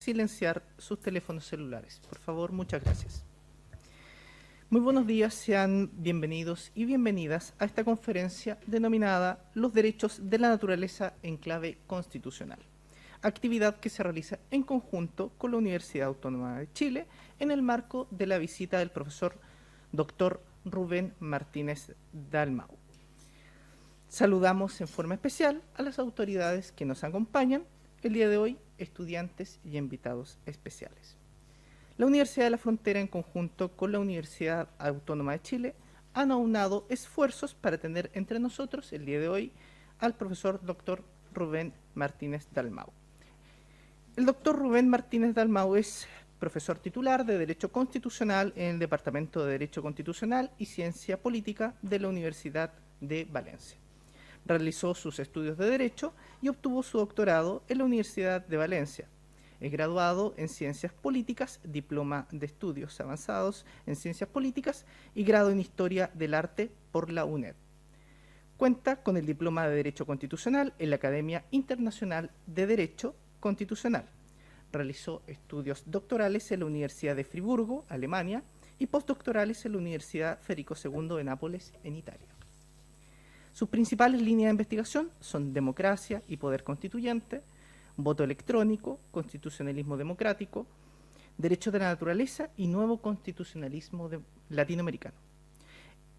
silenciar sus teléfonos celulares. Por favor, muchas gracias. Muy buenos días, sean bienvenidos y bienvenidas a esta conferencia denominada Los derechos de la naturaleza en clave constitucional, actividad que se realiza en conjunto con la Universidad Autónoma de Chile en el marco de la visita del profesor Dr. Rubén Martínez Dalmau. Saludamos en forma especial a las autoridades que nos acompañan el día de hoy, estudiantes y invitados especiales. La Universidad de la Frontera, en conjunto con la Universidad Autónoma de Chile, han aunado esfuerzos para tener entre nosotros el día de hoy al profesor Dr. Rubén Martínez Dalmau. El doctor Rubén Martínez Dalmau es profesor titular de Derecho Constitucional en el Departamento de Derecho Constitucional y Ciencia Política de la Universidad de Valencia. Realizó sus estudios de Derecho y obtuvo su doctorado en la Universidad de Valencia. Es graduado en Ciencias Políticas, diploma de Estudios Avanzados en Ciencias Políticas y grado en Historia del Arte por la UNED. Cuenta con el diploma de Derecho Constitucional en la Academia Internacional de Derecho Constitucional. Realizó estudios doctorales en la Universidad de Friburgo, Alemania, y postdoctorales en la Universidad Federico II de Nápoles, en Italia. Sus principales líneas de investigación son democracia y poder constituyente, voto electrónico, constitucionalismo democrático, derechos de la naturaleza y nuevo constitucionalismo latinoamericano.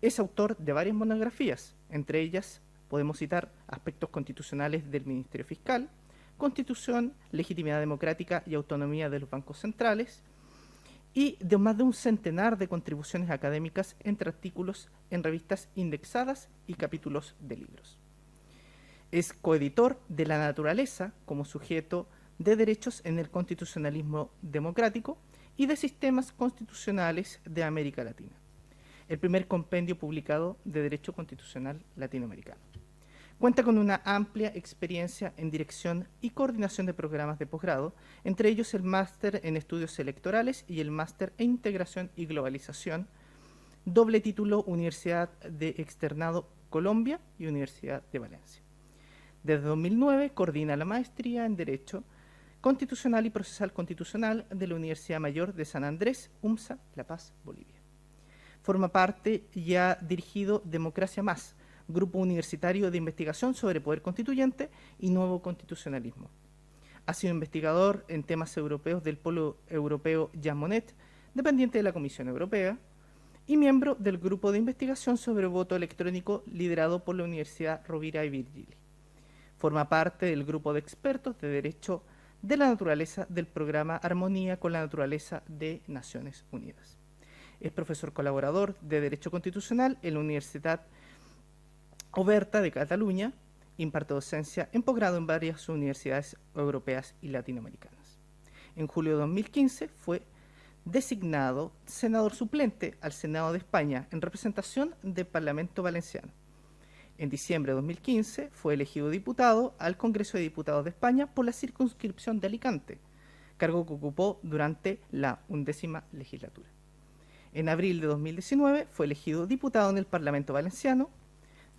Es autor de varias monografías, entre ellas podemos citar Aspectos constitucionales del Ministerio Fiscal, Constitución, legitimidad democrática y autonomía de los bancos centrales, y de más de un centenar de contribuciones académicas entre artículos en revistas indexadas y capítulos de libros. Es coeditor de La naturaleza como sujeto de derechos en el constitucionalismo democrático y de sistemas constitucionales de América Latina, el primer compendio publicado de Derecho Constitucional Latinoamericano. Cuenta con una amplia experiencia en dirección y coordinación de programas de posgrado, entre ellos el máster en estudios electorales y el máster en integración y globalización, doble título Universidad de Externado Colombia y Universidad de Valencia. Desde 2009 coordina la maestría en Derecho Constitucional y Procesal Constitucional de la Universidad Mayor de San Andrés, UMSA, La Paz, Bolivia. Forma parte y ha dirigido Democracia Más, grupo universitario de investigación sobre poder constituyente y nuevo constitucionalismo. Ha sido investigador en temas europeos del Polo Europeo Jean Monnet, dependiente de la Comisión Europea, y miembro del grupo de investigación sobre voto electrónico liderado por la Universidad Rovira y Virgili. Forma parte del grupo de expertos de Derecho de la Naturaleza del programa Armonía con la Naturaleza de Naciones Unidas. Es profesor colaborador de Derecho Constitucional en la Universidad Oberta de Cataluña, imparte docencia en posgrado en varias universidades europeas y latinoamericanas. En julio de 2015 fue designado senador suplente al Senado de España en representación del Parlamento Valenciano. En diciembre de 2015 fue elegido diputado al Congreso de Diputados de España por la circunscripción de Alicante, cargo que ocupó durante la 11ª legislatura. En abril de 2019 fue elegido diputado en el Parlamento Valenciano,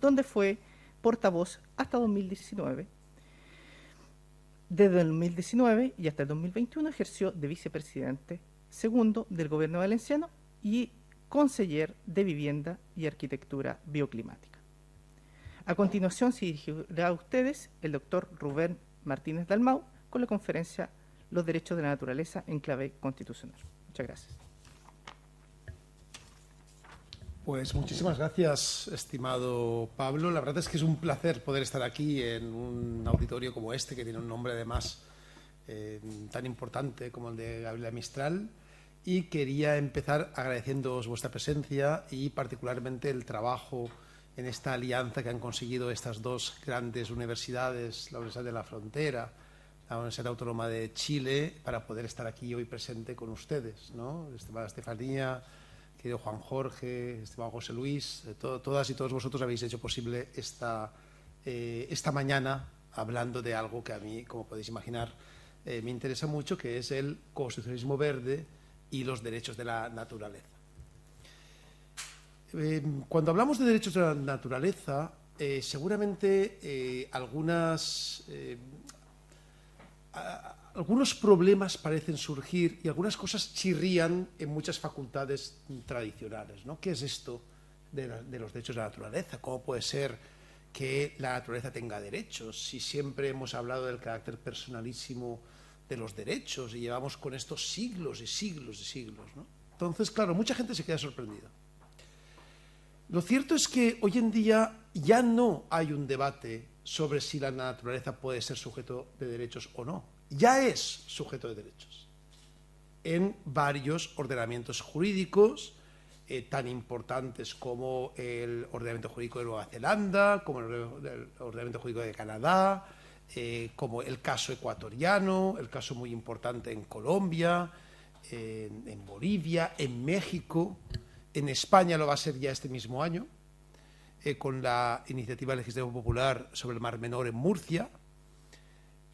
donde fue portavoz hasta 2019. Desde el 2019 y hasta el 2021 ejerció de vicepresidente segundo del Gobierno valenciano y conseller de Vivienda y Arquitectura Bioclimática. A continuación se dirigirá a ustedes el doctor Rubén Martínez Dalmau con la conferencia Los derechos de la naturaleza en clave constitucional. Muchas gracias. Pues muchísimas gracias, estimado Pablo. La verdad es que es un placer poder estar aquí en un auditorio como este, que tiene un nombre además tan importante como el de Gabriela Mistral. Y quería empezar agradeciéndoos vuestra presencia y particularmente el trabajo en esta alianza que han conseguido estas dos grandes universidades, la Universidad de la Frontera, la Universidad Autónoma de Chile, para poder estar aquí hoy presente con ustedes, ¿no? Estimada Estefanía, querido Juan Jorge, estimado José Luis, todas y todos vosotros habéis hecho posible esta mañana hablando de algo que a mí, como podéis imaginar, me interesa mucho, que es el constitucionalismo verde y los derechos de la naturaleza. Cuando hablamos de derechos de la naturaleza, seguramente algunas algunos problemas parecen surgir y algunas cosas chirrían en muchas facultades tradicionales, ¿no? ¿Qué es esto de los derechos de la naturaleza? ¿Cómo puede ser que la naturaleza tenga derechos si siempre hemos hablado del carácter personalísimo de los derechos y llevamos con estos siglos y siglos y siglos, ¿no? Entonces, claro, mucha gente se queda sorprendida. Lo cierto es que hoy en día ya no hay un debate sobre si la naturaleza puede ser sujeto de derechos o no. Ya es sujeto de derechos en varios ordenamientos jurídicos tan importantes como el ordenamiento jurídico de Nueva Zelanda, como el ordenamiento jurídico de Canadá, como el caso ecuatoriano, el caso muy importante en Colombia, en Bolivia, en México. En España lo va a ser ya este mismo año, con la iniciativa legislativa popular sobre el Mar Menor en Murcia,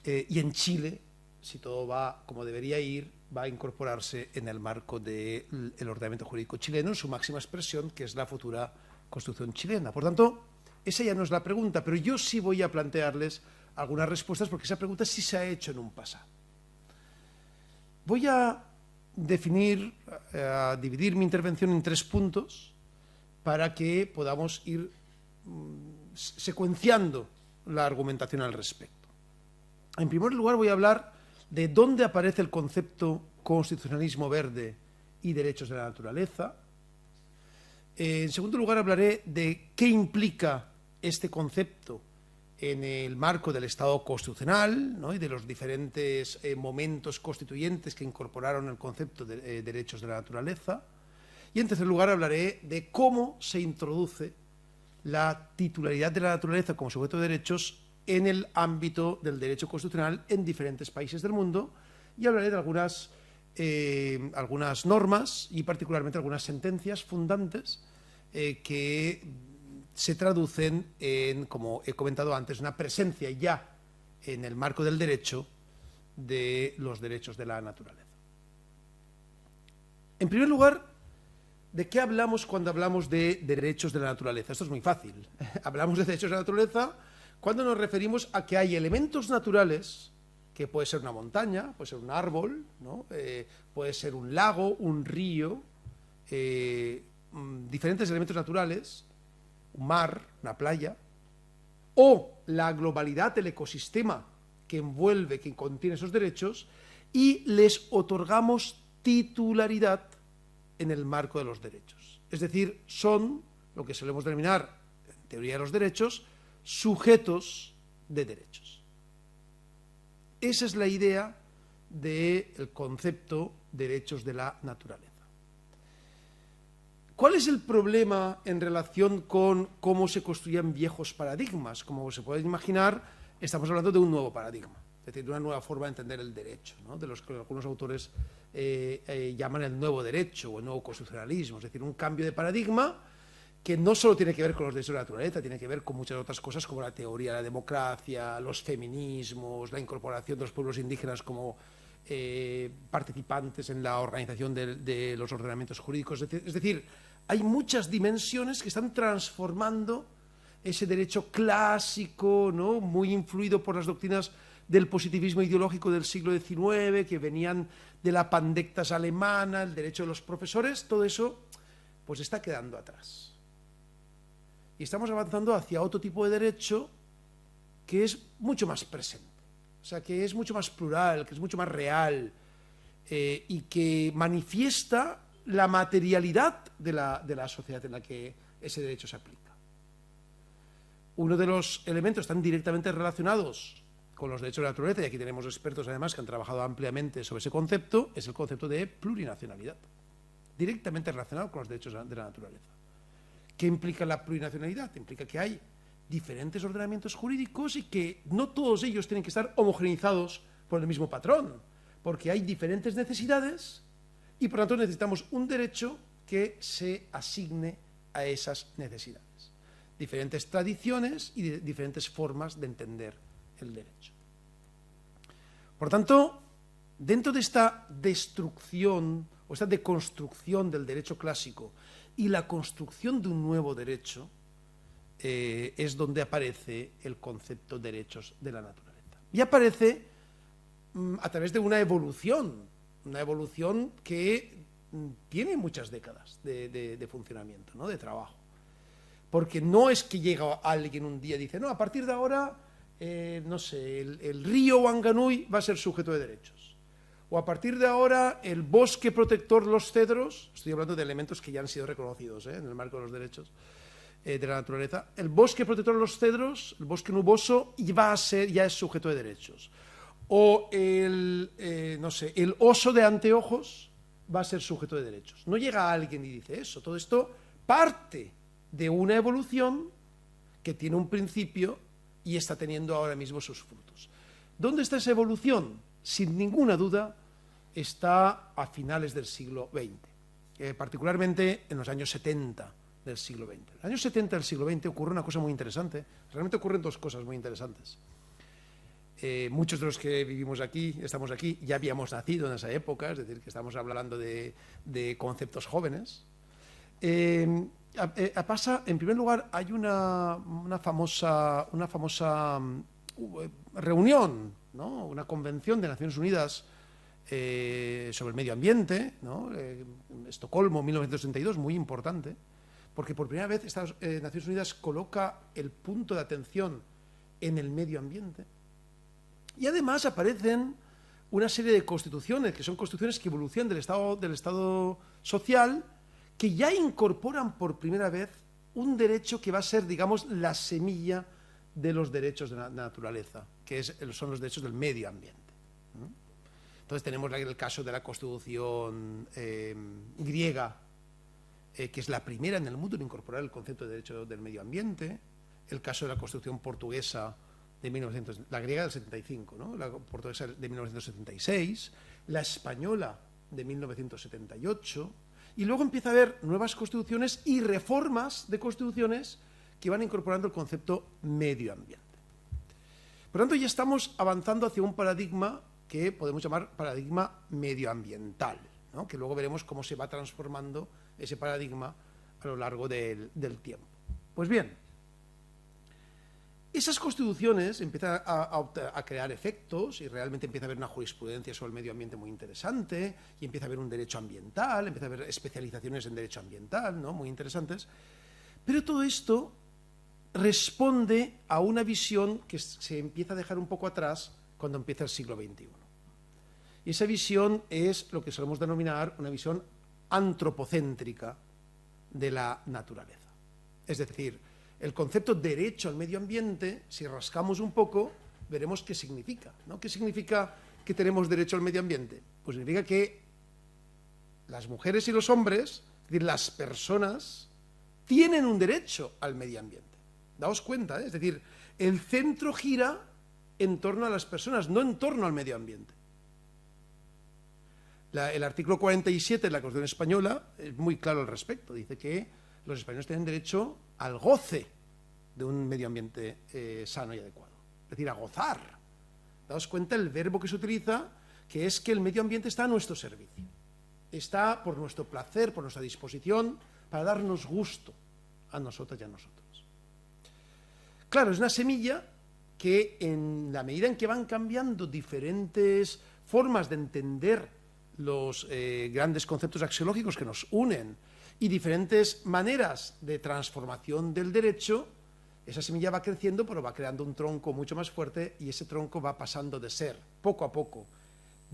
y en Chile, si todo va como debería ir, va a incorporarse en el marco del ordenamiento jurídico chileno en su máxima expresión, que es la futura Constitución chilena. Por tanto, esa ya no es la pregunta, pero yo sí voy a plantearles algunas respuestas porque esa pregunta sí se ha hecho en un pasado. Voy a dividir mi intervención en 3 puntos para que podamos ir secuenciando la argumentación al respecto. En primer lugar, voy a hablar de dónde aparece el concepto constitucionalismo verde y derechos de la naturaleza. En segundo lugar, hablaré de qué implica este concepto en el marco del Estado constitucional, ¿no? Y de los diferentes momentos constituyentes que incorporaron el concepto de derechos de la naturaleza. Y en tercer lugar, hablaré de cómo se introduce la titularidad de la naturaleza como sujeto de derechos en el ámbito del derecho constitucional en diferentes países del mundo, y hablaré de algunas normas y particularmente algunas sentencias fundantes que se traducen en, como he comentado antes, una presencia ya en el marco del derecho de los derechos de la naturaleza. En primer lugar, ¿de qué hablamos cuando hablamos de derechos de la naturaleza? Esto es muy fácil. Hablamos de derechos de la naturaleza cuando nos referimos a que hay elementos naturales, que puede ser una montaña, puede ser un árbol, ¿no? Puede ser un lago, un río, diferentes elementos naturales, un mar, una playa, o la globalidad del ecosistema que envuelve, que contiene esos derechos, y les otorgamos titularidad en el marco de los derechos. Es decir, son lo que solemos denominar, en teoría de los derechos, sujetos de derechos. Esa es la idea del concepto derechos de la naturaleza. ¿Cuál es el problema en relación con cómo se construían viejos paradigmas? Como se puede imaginar, estamos hablando de un nuevo paradigma, es decir, de una nueva forma de entender el derecho, ¿no? De los que algunos autores llaman el nuevo derecho o el nuevo constitucionalismo, es decir, un cambio de paradigma que no solo tiene que ver con los derechos de la naturaleza, tiene que ver con muchas otras cosas como la teoría de la democracia, los feminismos, la incorporación de los pueblos indígenas como participantes en la organización de los ordenamientos jurídicos. Es decir, hay muchas dimensiones que están transformando ese derecho clásico, ¿no? Muy influido por las doctrinas del positivismo ideológico del siglo XIX, que venían de la pandectas alemana, el derecho de los profesores, todo eso pues está quedando atrás. Y estamos avanzando hacia otro tipo de derecho que es mucho más presente, o sea, que es mucho más plural, que es mucho más real, y que manifiesta la materialidad de la sociedad en la que ese derecho se aplica. Uno de los elementos están directamente relacionados con los derechos de la naturaleza, y aquí tenemos expertos además que han trabajado ampliamente sobre ese concepto, es el concepto de plurinacionalidad, directamente relacionado con los derechos de la naturaleza. ¿Qué implica la plurinacionalidad? Implica que hay diferentes ordenamientos jurídicos y que no todos ellos tienen que estar homogeneizados por el mismo patrón, porque hay diferentes necesidades y por lo tanto necesitamos un derecho que se asigne a esas necesidades. Diferentes tradiciones y diferentes formas de entender el derecho. Por tanto, dentro de esta destrucción o esta deconstrucción del derecho clásico y la construcción de un nuevo derecho, es donde aparece el concepto de derechos de la naturaleza. Y aparece a través de una evolución que tiene muchas décadas de funcionamiento, ¿no? De trabajo. Porque no es que llega alguien un día y dice, no, a partir de ahora, no sé, el río Wanganui va a ser sujeto de derechos. O a partir de ahora, el bosque protector, los cedros, estoy hablando de elementos que ya han sido reconocidos en el marco de los derechos de la naturaleza, el bosque protector de los cedros, el bosque nuboso, ya es sujeto de derechos. O no sé, el oso de anteojos va a ser sujeto de derechos. No llega alguien y dice eso. Todo esto parte de una evolución que tiene un principio y está teniendo ahora mismo sus frutos. ¿Dónde está esa evolución? Sin ninguna duda está a finales del siglo XX, particularmente en los años 70 del siglo XX. En los años 70 del siglo XX ocurre una cosa muy interesante. Realmente ocurren dos cosas muy interesantes. Muchos de los que vivimos aquí, estamos aquí, ya habíamos nacido en esa época, es decir, que estamos hablando de conceptos jóvenes. Pasa, en primer lugar, hay una famosa reunión, ¿no? Una convención de Naciones Unidas sobre el medio ambiente, ¿no? Estocolmo, 1962, muy importante, porque por primera vez Naciones Unidas coloca el punto de atención en el medio ambiente. Y además aparecen una serie de constituciones, que son constituciones que evolucionan del Estado social, que ya incorporan por primera vez un derecho que va a ser, digamos, la semilla de los derechos de la naturaleza, que son los derechos del medio ambiente. Entonces tenemos el caso de la Constitución griega, que es la primera en el mundo en incorporar el concepto de derecho del medio ambiente, el caso de la Constitución portuguesa, la griega del 75, ¿no? La portuguesa de 1976, la española de 1978, y luego empieza a haber nuevas constituciones y reformas de constituciones que van incorporando el concepto medio ambiente. Por lo tanto, ya estamos avanzando hacia un paradigma que podemos llamar paradigma medioambiental, ¿no? Que luego veremos cómo se va transformando ese paradigma a lo largo del tiempo. Pues bien, esas constituciones empiezan a crear efectos y realmente empieza a haber una jurisprudencia sobre el medio ambiente muy interesante y empieza a haber un derecho ambiental, empieza a haber especializaciones en derecho ambiental, ¿no? Muy interesantes. Pero todo esto responde a una visión que se empieza a dejar un poco atrás cuando empieza el siglo XXI. Y esa visión es lo que solemos denominar una visión antropocéntrica de la naturaleza. Es decir, el concepto derecho al medio ambiente, si rascamos un poco, veremos qué significa, ¿no? ¿Qué significa que tenemos derecho al medio ambiente? Pues significa que las mujeres y los hombres, es decir, las personas, tienen un derecho al medio ambiente. Daos cuenta, ¿eh? Es decir, el centro gira en torno a las personas, no en torno al medio ambiente. El artículo 47 de la Constitución Española es muy claro al respecto. Dice que los españoles tienen derecho al goce de un medio ambiente sano y adecuado. Es decir, a gozar. Daos cuenta el verbo que se utiliza, que es que el medio ambiente está a nuestro servicio. Está por nuestro placer, por nuestra disposición, para darnos gusto a nosotras y a nosotros. Claro, es una semilla que en la medida en que van cambiando diferentes formas de entender los grandes conceptos axiológicos que nos unen y diferentes maneras de transformación del derecho, esa semilla va creciendo, pero va creando un tronco mucho más fuerte y ese tronco va pasando de ser, poco a poco,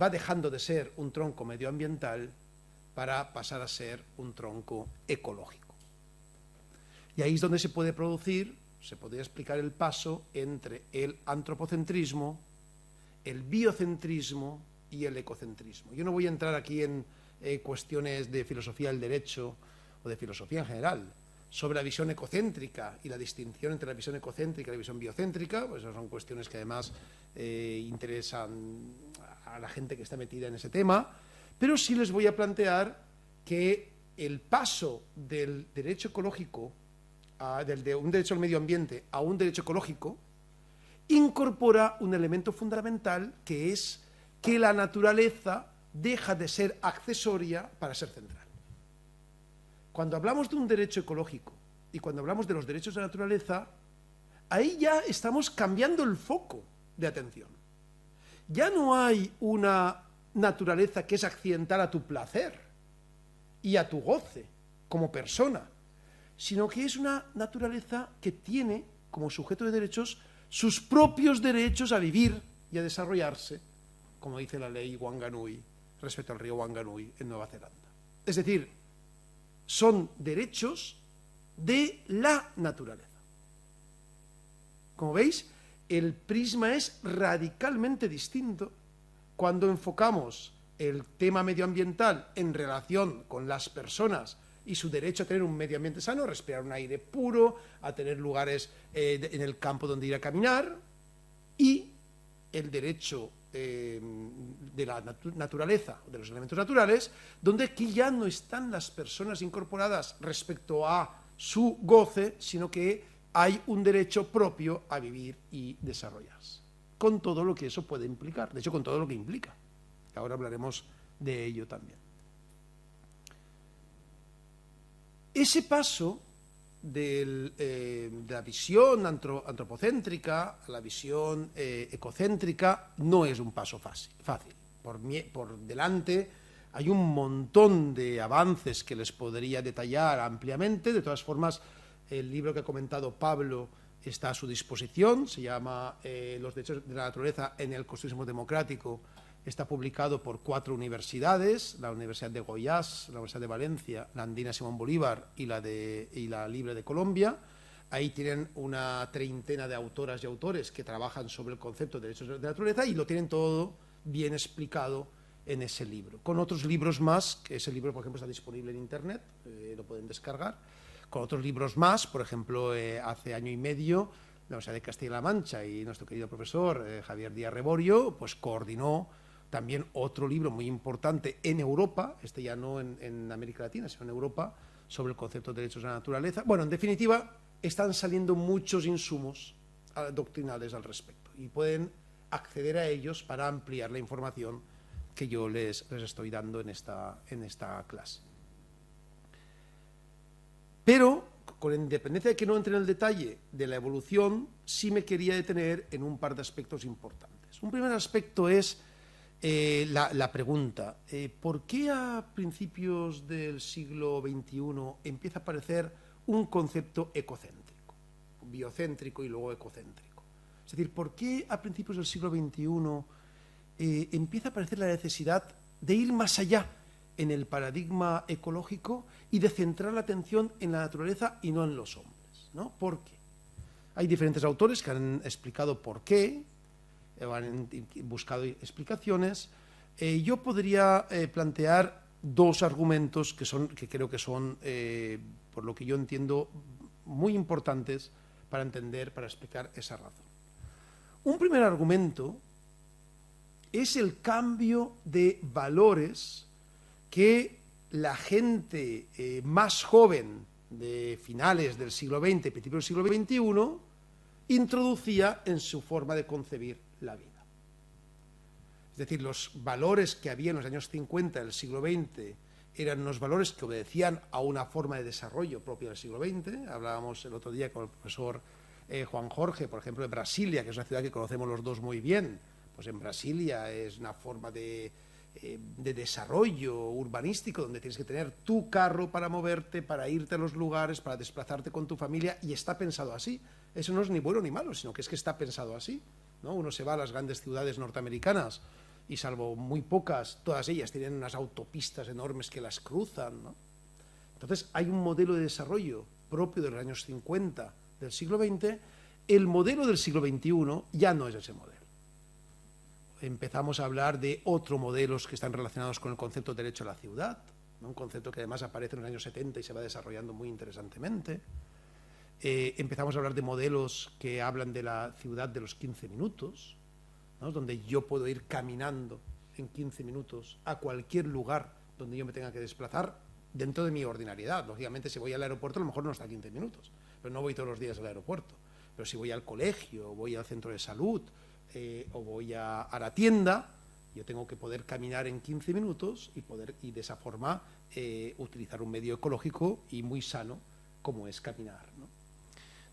va dejando de ser un tronco medioambiental para pasar a ser un tronco ecológico. Y ahí es donde se puede explicar el paso entre el antropocentrismo, el biocentrismo y el ecocentrismo. Yo no voy a entrar aquí en cuestiones de filosofía del derecho o de filosofía en general, sobre la visión ecocéntrica y la distinción entre la visión ecocéntrica y la visión biocéntrica, pues esas son cuestiones que además interesan a la gente que está metida en ese tema, pero sí les voy a plantear que el paso del derecho ecológico, de un derecho al medio ambiente a un derecho ecológico, incorpora un elemento fundamental que es que la naturaleza deja de ser accesoria para ser central. Cuando hablamos de un derecho ecológico y cuando hablamos de los derechos de la naturaleza, ahí ya estamos cambiando el foco de atención. Ya no hay una naturaleza que es accidental a tu placer y a tu goce como persona, sino que es una naturaleza que tiene como sujeto de derechos sus propios derechos a vivir y a desarrollarse, como dice la ley Wanganui respecto al río Wanganui en Nueva Zelanda. Es decir, son derechos de la naturaleza. Como veis, el prisma es radicalmente distinto cuando enfocamos el tema medioambiental en relación con las personas y su derecho a tener un medio ambiente sano, a respirar un aire puro, a tener lugares en el campo donde ir a caminar, y el derecho de la naturaleza, de los elementos naturales, donde aquí ya no están las personas incorporadas respecto a su goce, sino que hay un derecho propio a vivir y desarrollarse, con todo lo que eso puede implicar, de hecho con todo lo que implica. Ahora hablaremos de ello también. Ese paso de la visión antropocéntrica a la visión ecocéntrica no es un paso fácil. Por delante hay un montón de avances que les podría detallar ampliamente. De todas formas, el libro que ha comentado Pablo está a su disposición, se llama Los derechos de la naturaleza en el constructivismo democrático. Está publicado por 4 universidades, la Universidad de Goiás, la Universidad de Valencia, la Andina Simón Bolívar y la Libre de Colombia. Ahí tienen una treintena de autoras y autores que trabajan sobre el concepto de derechos de la naturaleza y lo tienen todo bien explicado en ese libro. Con otros libros más, que ese libro, por ejemplo, está disponible en Internet, lo pueden descargar. Con otros libros más, por ejemplo, hace año y medio, la Universidad de Castilla-La Mancha y nuestro querido profesor Javier Díaz Reborio, pues coordinó también otro libro muy importante en Europa, este ya no en América Latina, sino en Europa, sobre el concepto de derechos de la naturaleza. Bueno, en definitiva, están saliendo muchos insumos doctrinales al respecto y pueden acceder a ellos para ampliar la información que yo les estoy dando en esta clase. Pero, con independencia de que no entre en el detalle de la evolución, sí me quería detener en un par de aspectos importantes. Un primer aspecto es la pregunta, ¿por qué a principios del siglo XXI empieza a aparecer un concepto ecocéntrico, biocéntrico y luego ecocéntrico? Es decir, ¿por qué a principios del siglo XXI empieza a aparecer la necesidad de ir más allá en el paradigma ecológico y de centrar la atención en la naturaleza y no en los hombres, ¿no? ¿Por qué? Hay diferentes autores que han explicado por qué, han buscado explicaciones. Yo podría plantear 2 argumentos que creo que son, por lo que yo entiendo, muy importantes para explicar esa razón. Un primer argumento es el cambio de valores que la gente más joven de finales del siglo XX, principios del siglo XXI, introducía en su forma de concebir la vida. Es decir, los valores que había en los años 50 del siglo XX eran unos valores que obedecían a una forma de desarrollo propia del siglo XX. Hablábamos el otro día con el profesor Juan Jorge, por ejemplo, de Brasilia, que es una ciudad que conocemos los dos muy bien. Pues en Brasilia es una forma de desarrollo urbanístico donde tienes que tener tu carro para moverte, para irte a los lugares, para desplazarte con tu familia, y está pensado así. Eso no es ni bueno ni malo, sino que es que está pensado así, ¿no? Uno se va a las grandes ciudades norteamericanas y, salvo muy pocas, todas ellas tienen unas autopistas enormes que las cruzan, ¿no? Entonces hay un modelo de desarrollo propio de los años 50 del siglo XX. El modelo del siglo XXI ya no es ese modelo. Empezamos a hablar de otros modelos que están relacionados con el concepto de derecho a la ciudad, ¿no? Un concepto que además aparece en los años 70 y se va desarrollando muy interesantemente. Empezamos a hablar de modelos que hablan de la ciudad de los 15 minutos, ¿no? Donde yo puedo ir caminando en 15 minutos a cualquier lugar donde yo me tenga que desplazar dentro de mi ordinariedad. Lógicamente, si voy al aeropuerto, a lo mejor no está a 15 minutos, pero no voy todos los días al aeropuerto. Pero si voy al colegio, voy al centro de salud, o voy a la tienda, yo tengo que poder caminar en 15 minutos y de esa forma utilizar un medio ecológico y muy sano como es caminar, ¿no?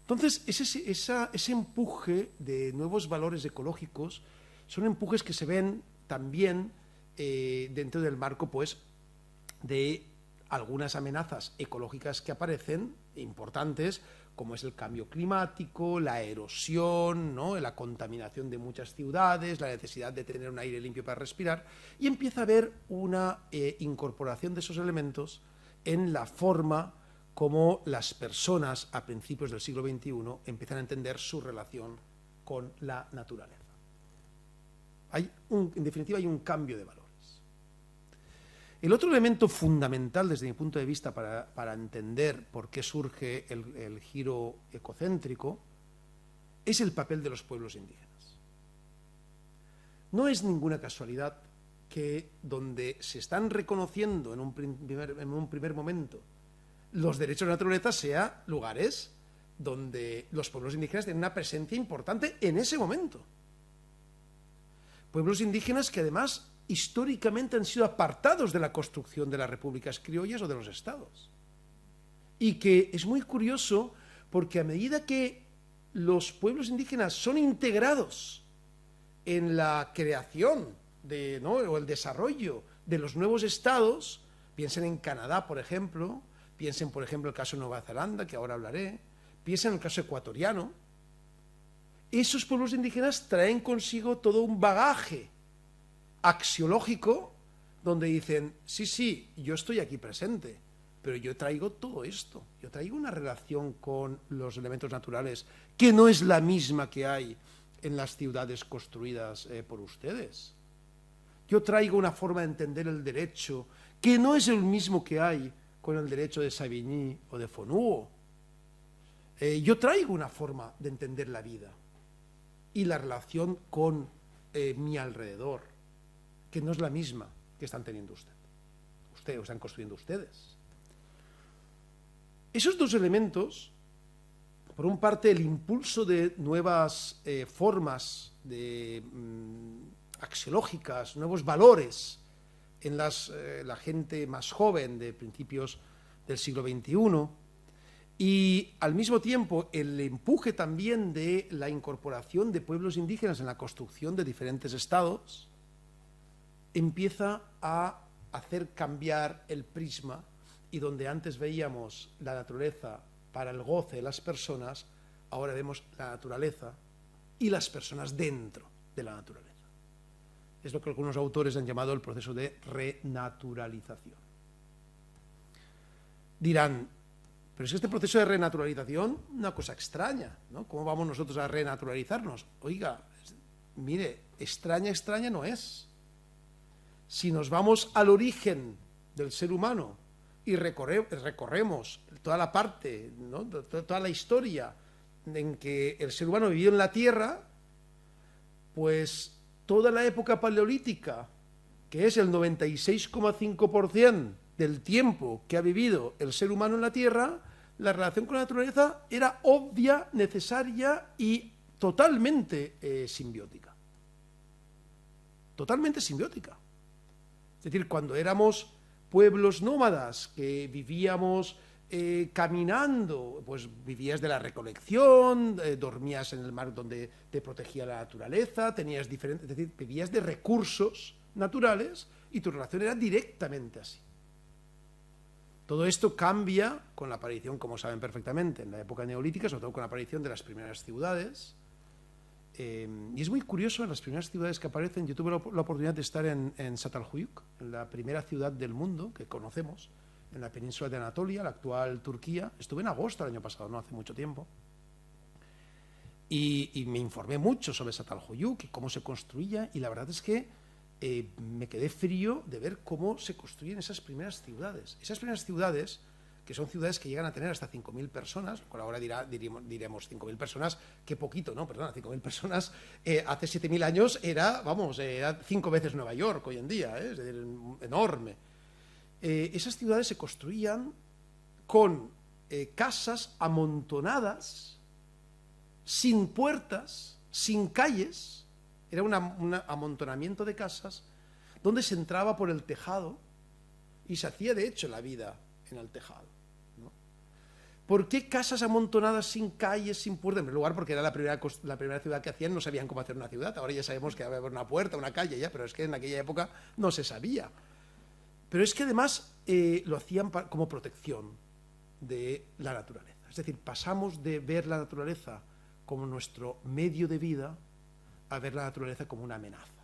Entonces, ese empuje de nuevos valores ecológicos son empujes que se ven también dentro del marco, pues, de algunas amenazas ecológicas que aparecen, importantes, como es el cambio climático, la erosión, ¿no?, la contaminación de muchas ciudades, la necesidad de tener un aire limpio para respirar, y empieza a haber una incorporación de esos elementos en la forma como las personas a principios del siglo XXI empiezan a entender su relación con la naturaleza. En definitiva, hay un cambio de valores. El otro elemento fundamental desde mi punto de vista para entender por qué surge el giro ecocéntrico es el papel de los pueblos indígenas. No es ninguna casualidad que donde se están reconociendo en un primer momento los derechos de la naturaleza sea lugares donde los pueblos indígenas tienen una presencia importante en ese momento. Pueblos indígenas que además históricamente han sido apartados de la construcción de las repúblicas criollas o de los estados. Y que es muy curioso porque a medida que los pueblos indígenas son integrados en la creación o el desarrollo de los nuevos estados, piensen en Canadá, por ejemplo, piensen, por ejemplo, en el caso de Nueva Zelanda, que ahora hablaré, piensen en el caso ecuatoriano, esos pueblos indígenas traen consigo todo un bagaje axiológico donde dicen, sí, yo estoy aquí presente, pero yo traigo todo esto, yo traigo una relación con los elementos naturales que no es la misma que hay en las ciudades construidas por ustedes. Yo traigo una forma de entender el derecho que no es el mismo que hay con el derecho de Savigny o de Fonuo. Yo traigo una forma de entender la vida y la relación con mi alrededor, que no es la misma que están teniendo ustedes, o están construyendo ustedes. Esos dos elementos, por un parte el impulso de nuevas formas axiológicas, nuevos valores en la gente más joven de principios del siglo XXI, y al mismo tiempo el empuje también de la incorporación de pueblos indígenas en la construcción de diferentes estados, empieza a hacer cambiar el prisma, y donde antes veíamos la naturaleza para el goce de las personas, ahora vemos la naturaleza y las personas dentro de la naturaleza. Es lo que algunos autores han llamado el proceso de renaturalización. Dirán, pero es que este proceso de renaturalización, una cosa extraña, ¿no? ¿Cómo vamos nosotros a renaturalizarnos? Oiga, mire, extraña no es. Si nos vamos al origen del ser humano y recorremos toda la parte, ¿no?, toda la historia en que el ser humano vivió en la Tierra, pues toda la época paleolítica, que es el 96,5% del tiempo que ha vivido el ser humano en la Tierra, la relación con la naturaleza era obvia, necesaria y totalmente simbiótica. Totalmente simbiótica. Es decir, cuando éramos pueblos nómadas, que vivíamos caminando, pues vivías de la recolección, dormías en el mar donde te protegía la naturaleza, tenías diferentes, es decir, vivías de recursos naturales y tu relación era directamente así. Todo esto cambia con la aparición, como saben perfectamente, en la época neolítica, sobre todo con la aparición de las primeras ciudades. Y es muy curioso, en las primeras ciudades que aparecen, yo tuve la oportunidad de estar en Çatalhöyük, en la primera ciudad del mundo que conocemos, en la península de Anatolia, la actual Turquía. Estuve en agosto del año pasado, no hace mucho tiempo, y me informé mucho sobre Çatalhöyük y cómo se construía, y la verdad es que me quedé frío de ver cómo se construyen esas primeras ciudades. Esas primeras ciudades, que son ciudades que llegan a tener hasta 5.000 personas, con ahora diremos 5.000 personas, qué poquito, ¿no? Perdona, 5.000 personas hace 7.000 años era 5 veces Nueva York hoy en día, es decir, enorme. Esas ciudades se construían con casas amontonadas, sin puertas, sin calles. Era un amontonamiento de casas donde se entraba por el tejado y se hacía, de hecho, la vida en el tejado, ¿no? ¿Por qué casas amontonadas sin calles, sin puertas? En primer lugar, porque era la primera ciudad que hacían, no sabían cómo hacer una ciudad. Ahora ya sabemos que había una puerta, una calle, ya, pero es que en aquella época no se sabía. Pero es que además lo hacían como protección de la naturaleza. Es decir, pasamos de ver la naturaleza como nuestro medio de vida a ver la naturaleza como una amenaza.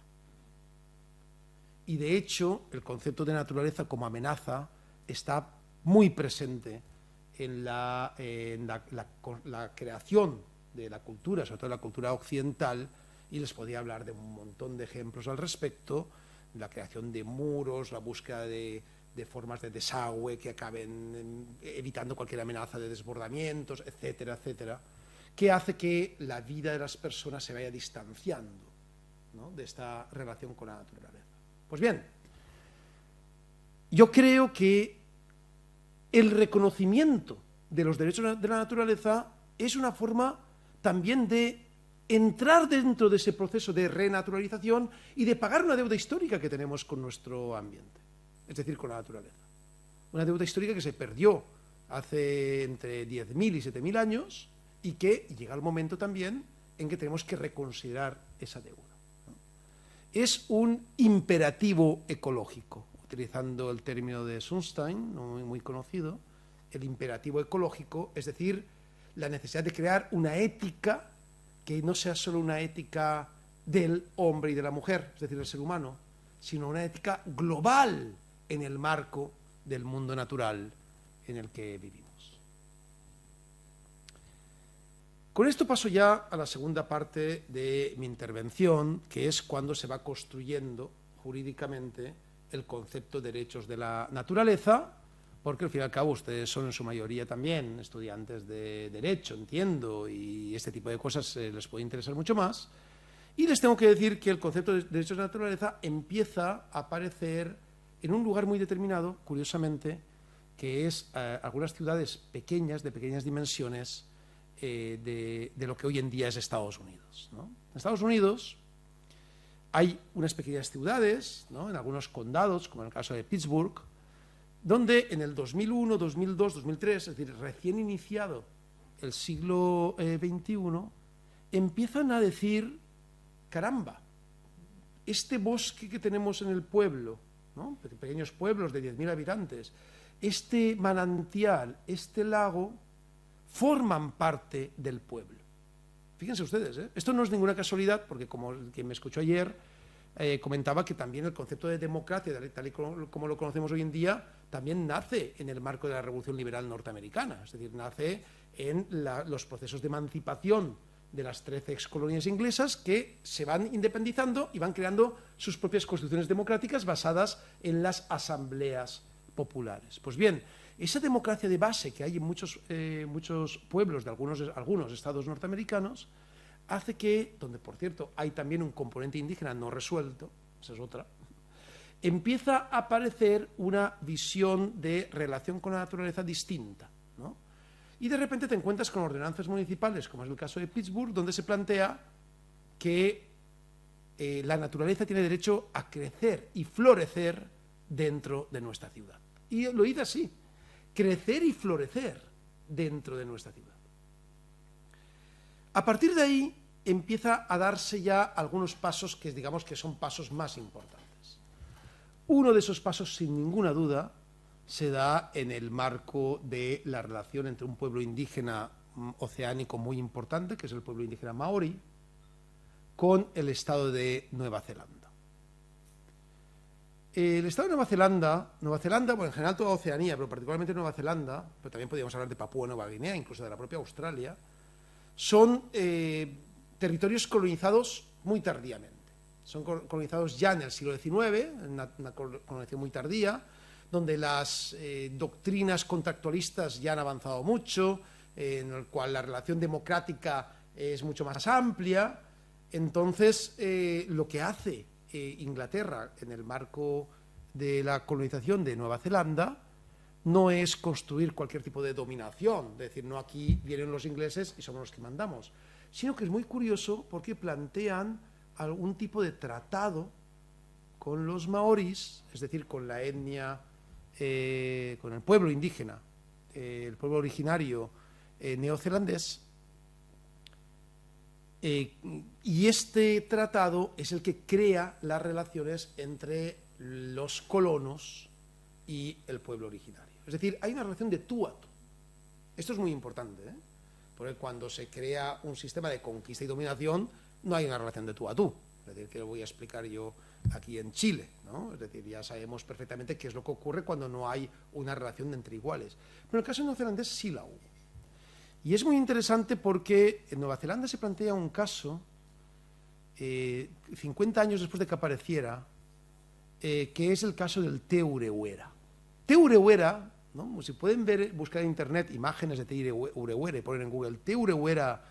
Y de hecho, el concepto de naturaleza como amenaza está muy presente en la creación de la cultura, sobre todo la cultura occidental, y les podía hablar de un montón de ejemplos al respecto, la creación de muros, la búsqueda de formas de desagüe que acaben evitando cualquier amenaza de desbordamientos, etcétera, etcétera, que hace que la vida de las personas se vaya distanciando, ¿no?, de esta relación con la naturaleza. Pues bien, yo creo que el reconocimiento de los derechos de la naturaleza es una forma también de entrar dentro de ese proceso de renaturalización y de pagar una deuda histórica que tenemos con nuestro ambiente, es decir, con la naturaleza. Una deuda histórica que se perdió hace entre 10.000 y 7.000 años y que llega el momento también en que tenemos que reconsiderar esa deuda. Es un imperativo ecológico, utilizando el término de Sunstein, muy conocido, el imperativo ecológico, es decir, la necesidad de crear una ética que no sea solo una ética del hombre y de la mujer, es decir, del ser humano, sino una ética global en el marco del mundo natural en el que vivimos. Con esto paso ya a la segunda parte de mi intervención, que es cuando se va construyendo jurídicamente el concepto de derechos de la naturaleza, porque al fin y al cabo ustedes son en su mayoría también estudiantes de Derecho, entiendo, y este tipo de cosas les puede interesar mucho más. Y les tengo que decir que el concepto de derechos de la naturaleza empieza a aparecer en un lugar muy determinado, curiosamente, que es algunas ciudades pequeñas, de pequeñas dimensiones, de lo que hoy en día es Estados Unidos, ¿no? En Estados Unidos hay unas pequeñas ciudades, ¿no?, en algunos condados, como en el caso de Pittsburgh, donde en el 2001, 2002, 2003, es decir, recién iniciado el siglo XXI, empiezan a decir, caramba, este bosque que tenemos en el pueblo, ¿no?, pequeños pueblos de 10.000 habitantes, este manantial, este lago, forman parte del pueblo. Fíjense ustedes, esto no es ninguna casualidad, porque como quien me escuchó ayer comentaba que también el concepto de democracia, tal y como lo conocemos hoy en día, también nace en el marco de la Revolución Liberal norteamericana, es decir, nace en los procesos de emancipación de las 13 excolonias inglesas que se van independizando y van creando sus propias constituciones democráticas basadas en las asambleas populares. Pues bien, esa democracia de base que hay en muchos pueblos de algunos estados norteamericanos hace que, donde por cierto hay también un componente indígena no resuelto, esa es otra, empieza a aparecer una visión de relación con la naturaleza distinta, ¿no? Y de repente te encuentras con ordenanzas municipales, como es el caso de Pittsburgh, donde se plantea que la naturaleza tiene derecho a crecer y florecer dentro de nuestra ciudad. Y lo dice así, crecer y florecer dentro de nuestra ciudad. A partir de ahí empieza a darse ya algunos pasos que digamos que son pasos más importantes. Uno de esos pasos, sin ninguna duda, se da en el marco de la relación entre un pueblo indígena oceánico muy importante, que es el pueblo indígena maorí, con el estado de Nueva Zelanda. El estado de Nueva Zelanda, bueno, en general toda Oceanía, pero particularmente Nueva Zelanda, pero también podríamos hablar de Papúa Nueva Guinea, incluso de la propia Australia, son territorios colonizados muy tardíamente. Son colonizados ya en el siglo XIX, en una colonización muy tardía, donde las doctrinas contractualistas ya han avanzado mucho, en el cual la relación democrática es mucho más amplia. Entonces, lo que hace Inglaterra en el marco de la colonización de Nueva Zelanda no es construir cualquier tipo de dominación, es decir, no aquí vienen los ingleses y somos los que mandamos, sino que es muy curioso porque plantean algún tipo de tratado con los maorís, es decir, con la etnia, con el pueblo indígena el pueblo originario neozelandés, y este tratado es el que crea las relaciones entre los colonos y el pueblo originario. Es decir, hay una relación de tú a tú. Esto es muy importante, ¿eh? Porque cuando se crea un sistema de conquista y dominación, no hay una relación de tú a tú. Es decir, que lo voy a explicar yo aquí en Chile, ¿no? Es decir, ya sabemos perfectamente qué es lo que ocurre cuando no hay una relación entre iguales. Pero en el caso neozelandés sí la hubo. Y es muy interesante porque en Nueva Zelanda se plantea un caso, 50 años después de que apareciera, que es el caso del Te Urewera. Te Urewera, ¿no? Si pueden buscar en internet imágenes de Te Urewera y poner en Google Te Urewera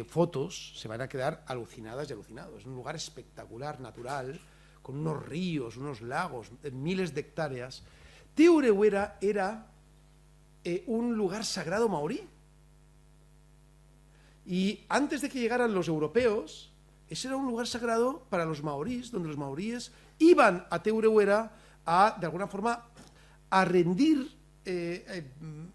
fotos, se van a quedar alucinadas y alucinados. Es un lugar espectacular, natural, con unos ríos, unos lagos, miles de hectáreas. Te Urewera era un lugar sagrado maorí. Y antes de que llegaran los europeos, ese era un lugar sagrado para los maorís, donde los maoríes iban a Te Urewera de alguna forma, a rendir,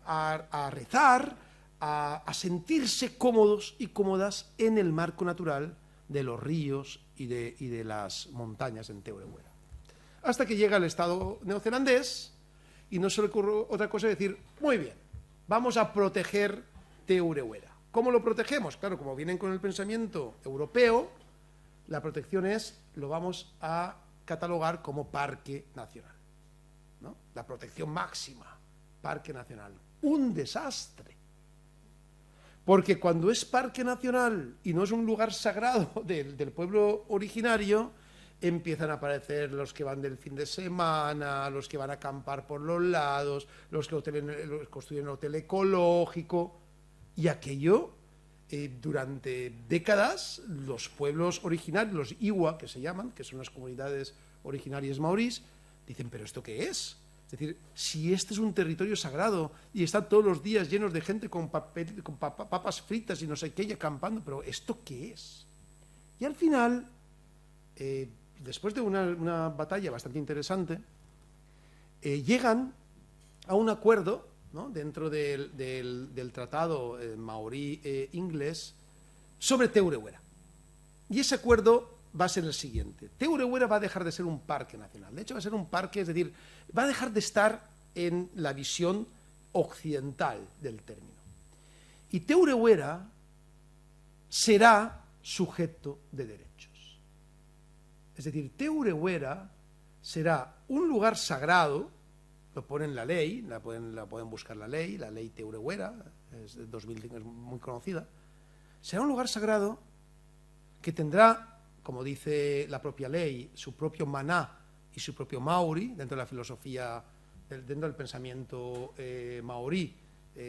a rezar, a sentirse cómodos y cómodas en el marco natural de los ríos y de las montañas en Te Urewera. Hasta que llega el Estado neozelandés y no se le ocurre otra cosa que decir, muy bien, vamos a proteger Te Urewera. ¿Cómo lo protegemos? Claro, como vienen con el pensamiento europeo, la protección lo vamos a catalogar como parque nacional, ¿no? La protección máxima, parque nacional. Un desastre. Porque cuando es parque nacional y no es un lugar sagrado del pueblo originario, empiezan a aparecer los que van del fin de semana, los que van a acampar por los lados, los que construyen un hotel ecológico. Y aquello, durante décadas, los pueblos originarios, los Iwa, que se llaman, que son las comunidades originarias maorís, dicen, ¿pero esto qué es? Es decir, si este es un territorio sagrado y están todos los días llenos de gente con papas fritas y no sé qué, y acampando, ¿pero esto qué es? Y al final, después de una batalla bastante interesante, llegan a un acuerdo, ¿no? Dentro del tratado maorí-inglés sobre Te Urewera. Y ese acuerdo va a ser el siguiente. Te Urewera va a dejar de ser un parque nacional. De hecho, va a ser un parque, es decir, va a dejar de estar en la visión occidental del término. Y Te Urewera será sujeto de derechos. Es decir, Te Urewera será un lugar sagrado. Lo pone en la ley, la pueden buscar la ley Te Urewera, es de 2005, es muy conocida. Será un lugar sagrado que tendrá, como dice la propia ley, su propio maná y su propio maori, dentro de la filosofía, dentro del pensamiento maorí.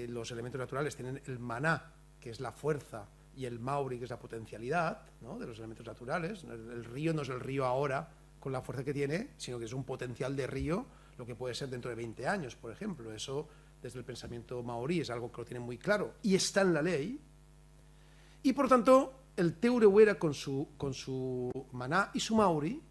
Los elementos naturales tienen el maná, que es la fuerza, y el maori, que es la potencialidad, ¿no? De los elementos naturales. El río no es el río ahora con la fuerza que tiene, sino que es un potencial de río, lo que puede ser dentro de 20 años, por ejemplo. Eso, desde el pensamiento maorí, es algo que lo tienen muy claro y está en la ley. Y, por tanto, el Te Urewera con su maná y su maori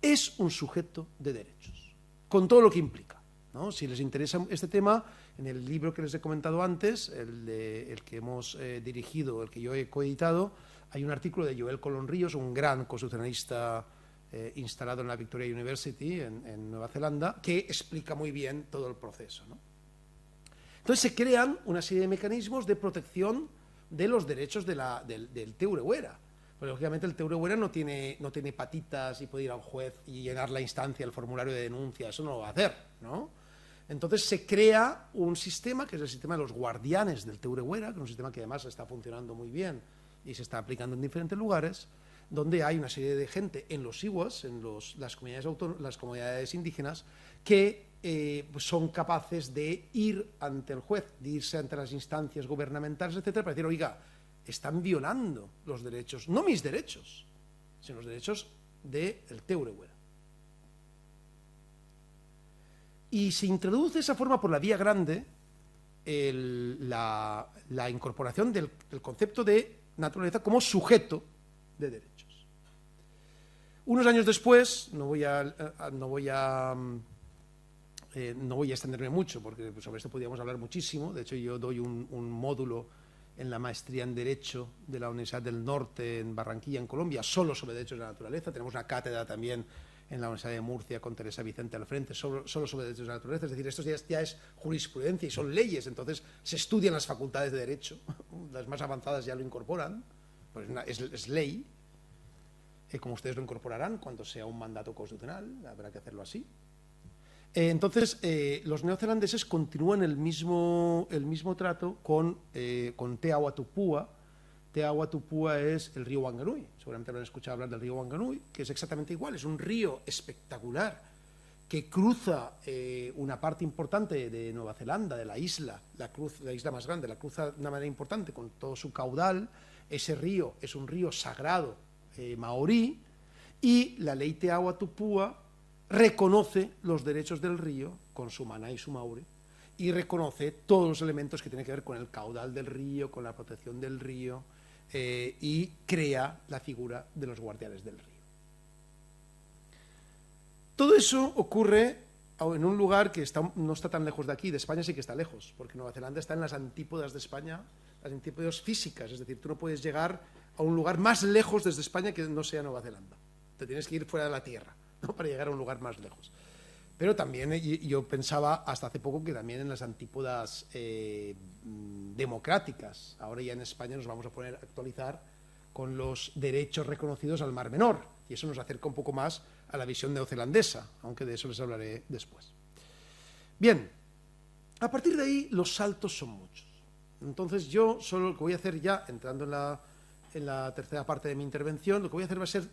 es un sujeto de derechos, con todo lo que implica, ¿no? Si les interesa este tema, en el libro que les he comentado antes, el que hemos dirigido, el que yo he coeditado, hay un artículo de Joel Colón Ríos, un gran constitucionalista instalado en la Victoria University en Nueva Zelanda, que explica muy bien todo el proceso, ¿no? Entonces se crean una serie de mecanismos de protección de los derechos del Te Urewera. Porque lógicamente el Te Urewera no tiene patitas y puede ir a un juez y llenar la instancia, el formulario de denuncia, eso no lo va a hacer, ¿no? Entonces se crea un sistema, que es el sistema de los guardianes del Te Urewera, que es un sistema que además está funcionando muy bien y se está aplicando en diferentes lugares, donde hay una serie de gente en los Iwas, en las comunidades indígenas, que son capaces de ir ante el juez, de irse ante las instancias gubernamentales, etcétera, para decir, oiga, están violando los derechos, no mis derechos, sino los derechos del Te Urewera. Y se introduce de esa forma por la vía grande la incorporación del concepto de naturaleza como sujeto de derechos. Unos años después, no voy a No voy a extenderme mucho porque sobre esto podríamos hablar muchísimo. De hecho, yo doy un módulo en la maestría en Derecho de la Universidad del Norte en Barranquilla, en Colombia, solo sobre derechos de la naturaleza. Tenemos una cátedra también en la Universidad de Murcia con Teresa Vicente al frente, solo sobre derechos de la naturaleza. Es decir, esto ya es jurisprudencia y son leyes, entonces se estudian las facultades de Derecho. Las más avanzadas ya lo incorporan, pues es ley, como ustedes lo incorporarán cuando sea un mandato constitucional, habrá que hacerlo así. Entonces, los neozelandeses continúan el mismo trato con Te Awatupua. Te Awatupua es el río Wanganui. Seguramente habrán escuchado hablar del río Wanganui, que es exactamente igual. Es un río espectacular que cruza una parte importante de Nueva Zelanda, de la isla, la isla más grande, la cruza de una manera importante con todo su caudal. Ese río es un río sagrado maorí, y la ley Te Awatupua reconoce los derechos del río con su maná y su maure, y reconoce todos los elementos que tienen que ver con el caudal del río, con la protección del río, y crea la figura de los guardianes del río. Todo eso ocurre en un lugar que no está tan lejos de aquí. De España sí que está lejos, porque Nueva Zelanda está en las antípodas de España, las antípodas físicas, es decir, tú no puedes llegar a un lugar más lejos desde España que no sea Nueva Zelanda. Te tienes que ir fuera de la Tierra, ¿no?, para llegar a un lugar más lejos. Pero también yo pensaba hasta hace poco que también en las antípodas democráticas. Ahora ya en España nos vamos a poner a actualizar con los derechos reconocidos al Mar Menor, y eso nos acerca un poco más a la visión neozelandesa, aunque de eso les hablaré después. Bien, a partir de ahí los saltos son muchos. Entonces yo solo lo que voy a hacer ya, entrando en la tercera parte de mi intervención, lo que voy a hacer va a ser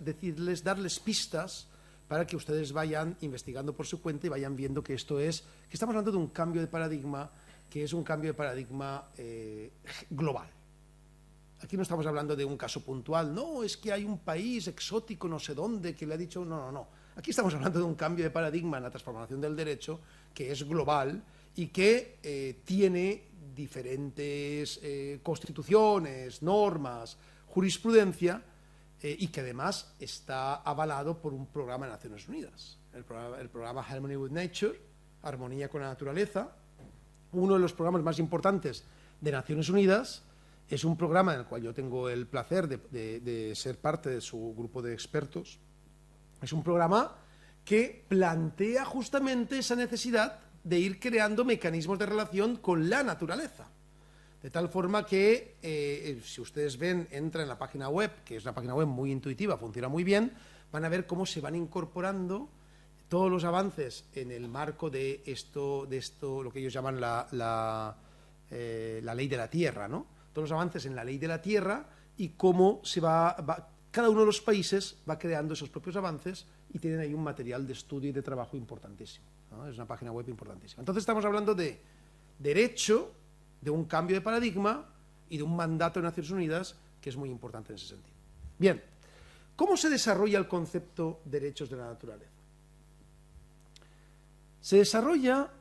darles pistas para que ustedes vayan investigando por su cuenta y vayan viendo que que estamos hablando de un cambio de paradigma, que es un cambio de paradigma global. Aquí no estamos hablando de un caso puntual, no, es que hay un país exótico no sé dónde que le ha dicho, no. Aquí estamos hablando de un cambio de paradigma en la transformación del derecho que es global y que tiene diferentes constituciones, normas, jurisprudencia, y que además está avalado por un programa de Naciones Unidas, el programa Harmony with Nature, Armonía con la Naturaleza. Uno de los programas más importantes de Naciones Unidas. Es un programa en el cual yo tengo el placer de ser parte de su grupo de expertos. Es un programa que plantea justamente esa necesidad de ir creando mecanismos de relación con la naturaleza. De tal forma que, si ustedes ven, entran en la página web, que es una página web muy intuitiva, funciona muy bien, van a ver cómo se van incorporando todos los avances en el marco de esto lo que ellos llaman la ley de la tierra, ¿no? Todos los avances en la ley de la tierra y cómo cada uno de los países va creando esos propios avances y tienen ahí un material de estudio y de trabajo importantísimo, ¿no? Es una página web importantísima. Entonces estamos hablando de derecho, de un cambio de paradigma y de un mandato de Naciones Unidas que es muy importante en ese sentido. Bien, ¿cómo se desarrolla el concepto de derechos de la naturaleza? Se desarrolla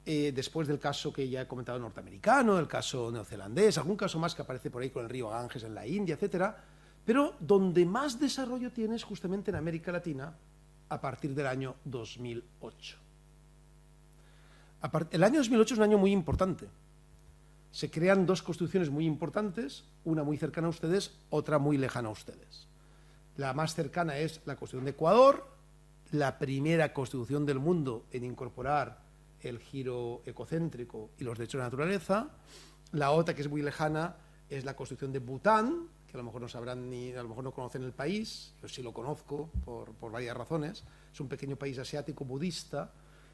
después del caso que ya he comentado norteamericano, el caso neozelandés, algún caso más que aparece por ahí con el río Ganges en la India, etcétera, pero donde más desarrollo tiene es justamente en América Latina a partir del año 2008. El año 2008 es un año muy importante. Se crean dos constituciones muy importantes, una muy cercana a ustedes, otra muy lejana a ustedes. La más cercana es la Constitución de Ecuador, la primera constitución del mundo en incorporar el giro ecocéntrico y los derechos de la naturaleza. La otra, que es muy lejana, es la Constitución de Bután, que a lo mejor no sabrán a lo mejor no conocen el país. Yo sí lo conozco por varias razones. Es un pequeño país asiático budista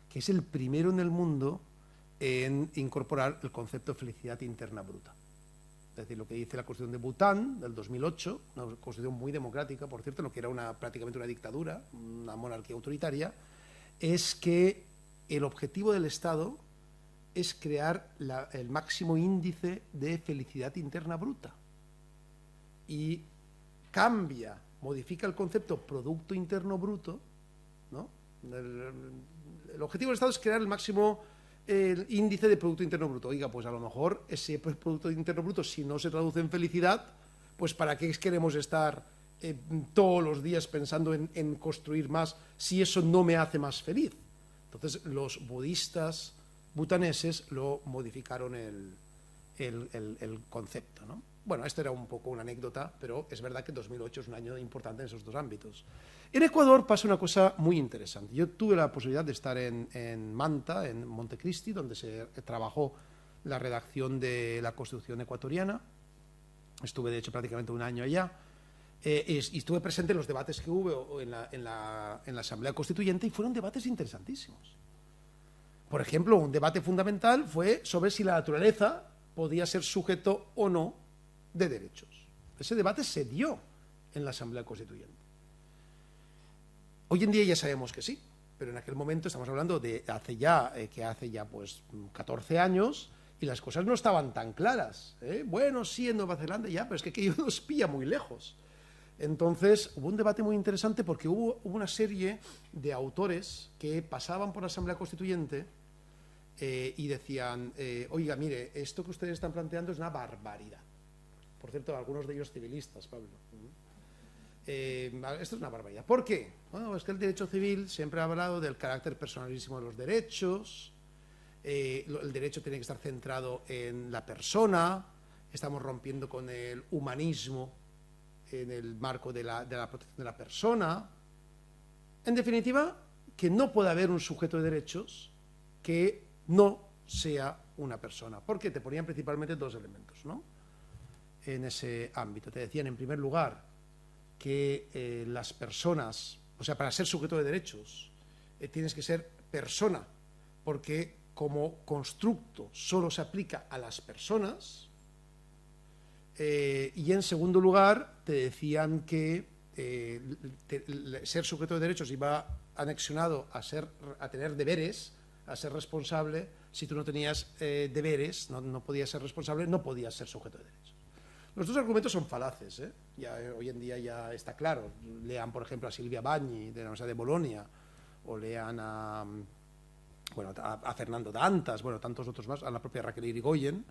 que es el primero en el mundo en incorporar el concepto de felicidad interna bruta. Es decir, lo que dice la Constitución de Bután del 2008, una constitución muy democrática, por cierto, lo que era prácticamente una dictadura, una monarquía autoritaria, es que el objetivo del Estado es crear el máximo índice de felicidad interna bruta. Y modifica el concepto Producto Interno Bruto, ¿no? El objetivo del Estado es crear el máximo índice de Producto Interno Bruto. Oiga, pues a lo mejor ese Producto Interno Bruto, si no se traduce en felicidad, pues ¿para qué queremos estar todos los días pensando en construir más si eso no me hace más feliz? Entonces los budistas butaneses lo modificaron el concepto, ¿no? Bueno, esto era un poco una anécdota, pero es verdad que 2008 es un año importante en esos dos ámbitos. En Ecuador pasa una cosa muy interesante. Yo tuve la posibilidad de estar en Manta, en Montecristi, donde se trabajó la redacción de la Constitución ecuatoriana. Estuve, de hecho, prácticamente un año allá. Y estuve presente en los debates que hubo en la Asamblea Constituyente, y fueron debates interesantísimos. Por ejemplo, un debate fundamental fue sobre si la naturaleza podía ser sujeto o no de derechos. Ese debate se dio en la Asamblea Constituyente. Hoy en día ya sabemos que sí, pero en aquel momento estamos hablando de hace ya pues 14 años, y las cosas no estaban tan claras. Bueno, sí, en Nueva Zelanda ya, pero es que aquello nos pilla muy lejos. Entonces hubo un debate muy interesante porque hubo una serie de autores que pasaban por la Asamblea Constituyente y decían, oiga, mire, esto que ustedes están planteando es una barbaridad. Por cierto, algunos de ellos civilistas, Pablo. Esto es una barbaridad. ¿Por qué? Bueno, es que el derecho civil siempre ha hablado del carácter personalísimo de los derechos. El derecho tiene que estar centrado en la persona. Estamos rompiendo con el humanismo en el marco de la protección de la persona. En definitiva, que no puede haber un sujeto de derechos que no sea una persona, porque te ponían principalmente dos elementos, ¿no? En ese ámbito. Te decían, en primer lugar, que las personas, o sea, para ser sujeto de derechos, tienes que ser persona, porque como constructo solo se aplica a las personas. Y en segundo lugar, te decían que ser sujeto de derechos iba anexionado a tener deberes, a ser responsable. Si tú no tenías deberes, no podías ser responsable, no podías ser sujeto de derechos. Los dos argumentos son falaces, ya, hoy en día ya está claro. Lean, por ejemplo, a Silvia Bagni, de la Universidad de Bolonia, o lean a Fernando Dantas, bueno, tantos otros más, a la propia Raquel Irigoyen,